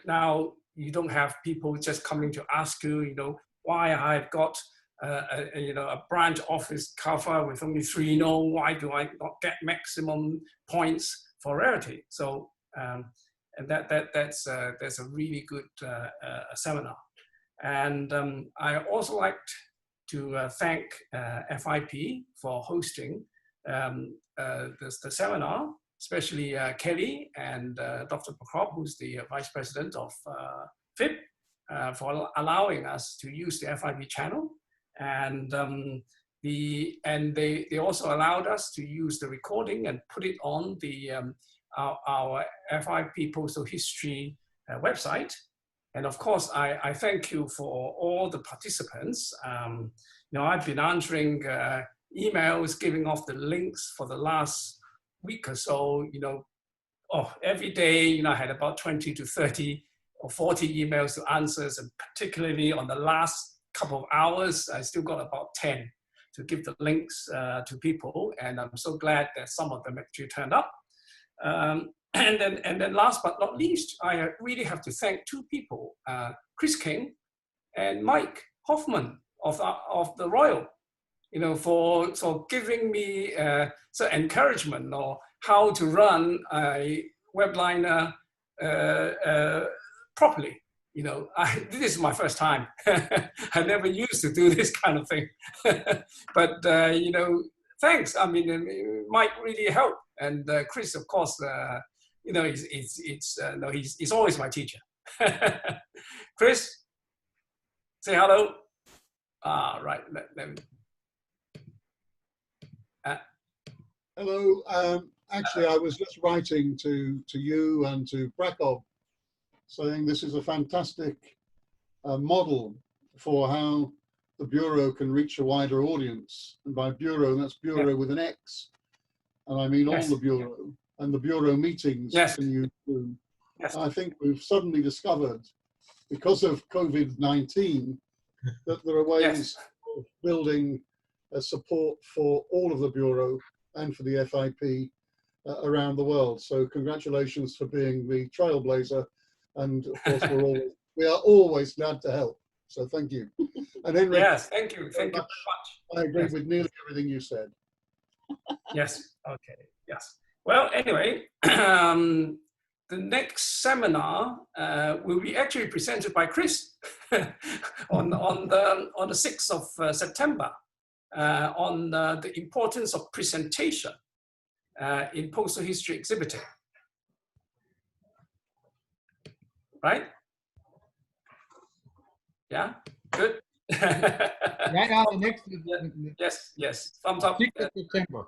S2: now you don't have people just coming to ask you, you know, why I've got a branch office cover with only 3 no, why do I not get maximum points for rarity? So and that's a really good seminar. And I also like to thank FIP for hosting the seminar. especially Kelly and Dr. Prokop, who's the Vice President of FIP, for allowing us to use the FIP channel. And they also allowed us to use the recording and put it on the our FIP Postal History website. And of course, I thank you for all the participants. You know, I've been answering emails, giving off the links for the last week or so. You know, every day, you know, I had about 20 to 30 or 40 emails to answers, and particularly on the last couple of hours, I still got about 10 to give the links to people, and I'm so glad that some of them actually turned up. And then last but not least, I really have to thank two people, Chris King and Mike Hoffman of the Royal, you know, for giving me some encouragement or how to run a webliner properly. You know, this is my first time. I never used to do this kind of thing. But, you know, thanks. I mean, Mike really helped. And Chris, of course, you know, he's always my teacher. Chris, say hello. Right. Let me.
S17: Hello. Actually, I was just writing to you and to Brakov, saying this is a fantastic model for how the Bureau can reach a wider audience. And by Bureau, that's Bureau with an X. And I mean all the Bureau. And the Bureau meetings can use Zoom. I think we've suddenly discovered, because of COVID-19, that there are ways of building support for all of the Bureau and for the FIP around the world. So congratulations for being the trailblazer. And of course, we are always glad to help. So thank you. And Henrik,
S2: yes, thank you very much.
S17: I agree with nearly everything you said.
S2: Yes. Okay. Yes. Well, anyway, the next seminar will be actually presented by Chris on the 6th of September on the importance of presentation in postal history exhibiting. Right? Yeah. Good. Yes. Thumbs up.
S3: 6th of September.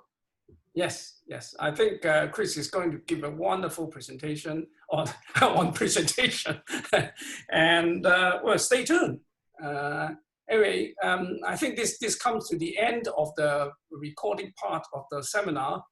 S2: Yes. I think Chris is going to give a wonderful presentation on presentation, and well, stay tuned. Anyway, I think this comes to the end of the recording part of the seminar.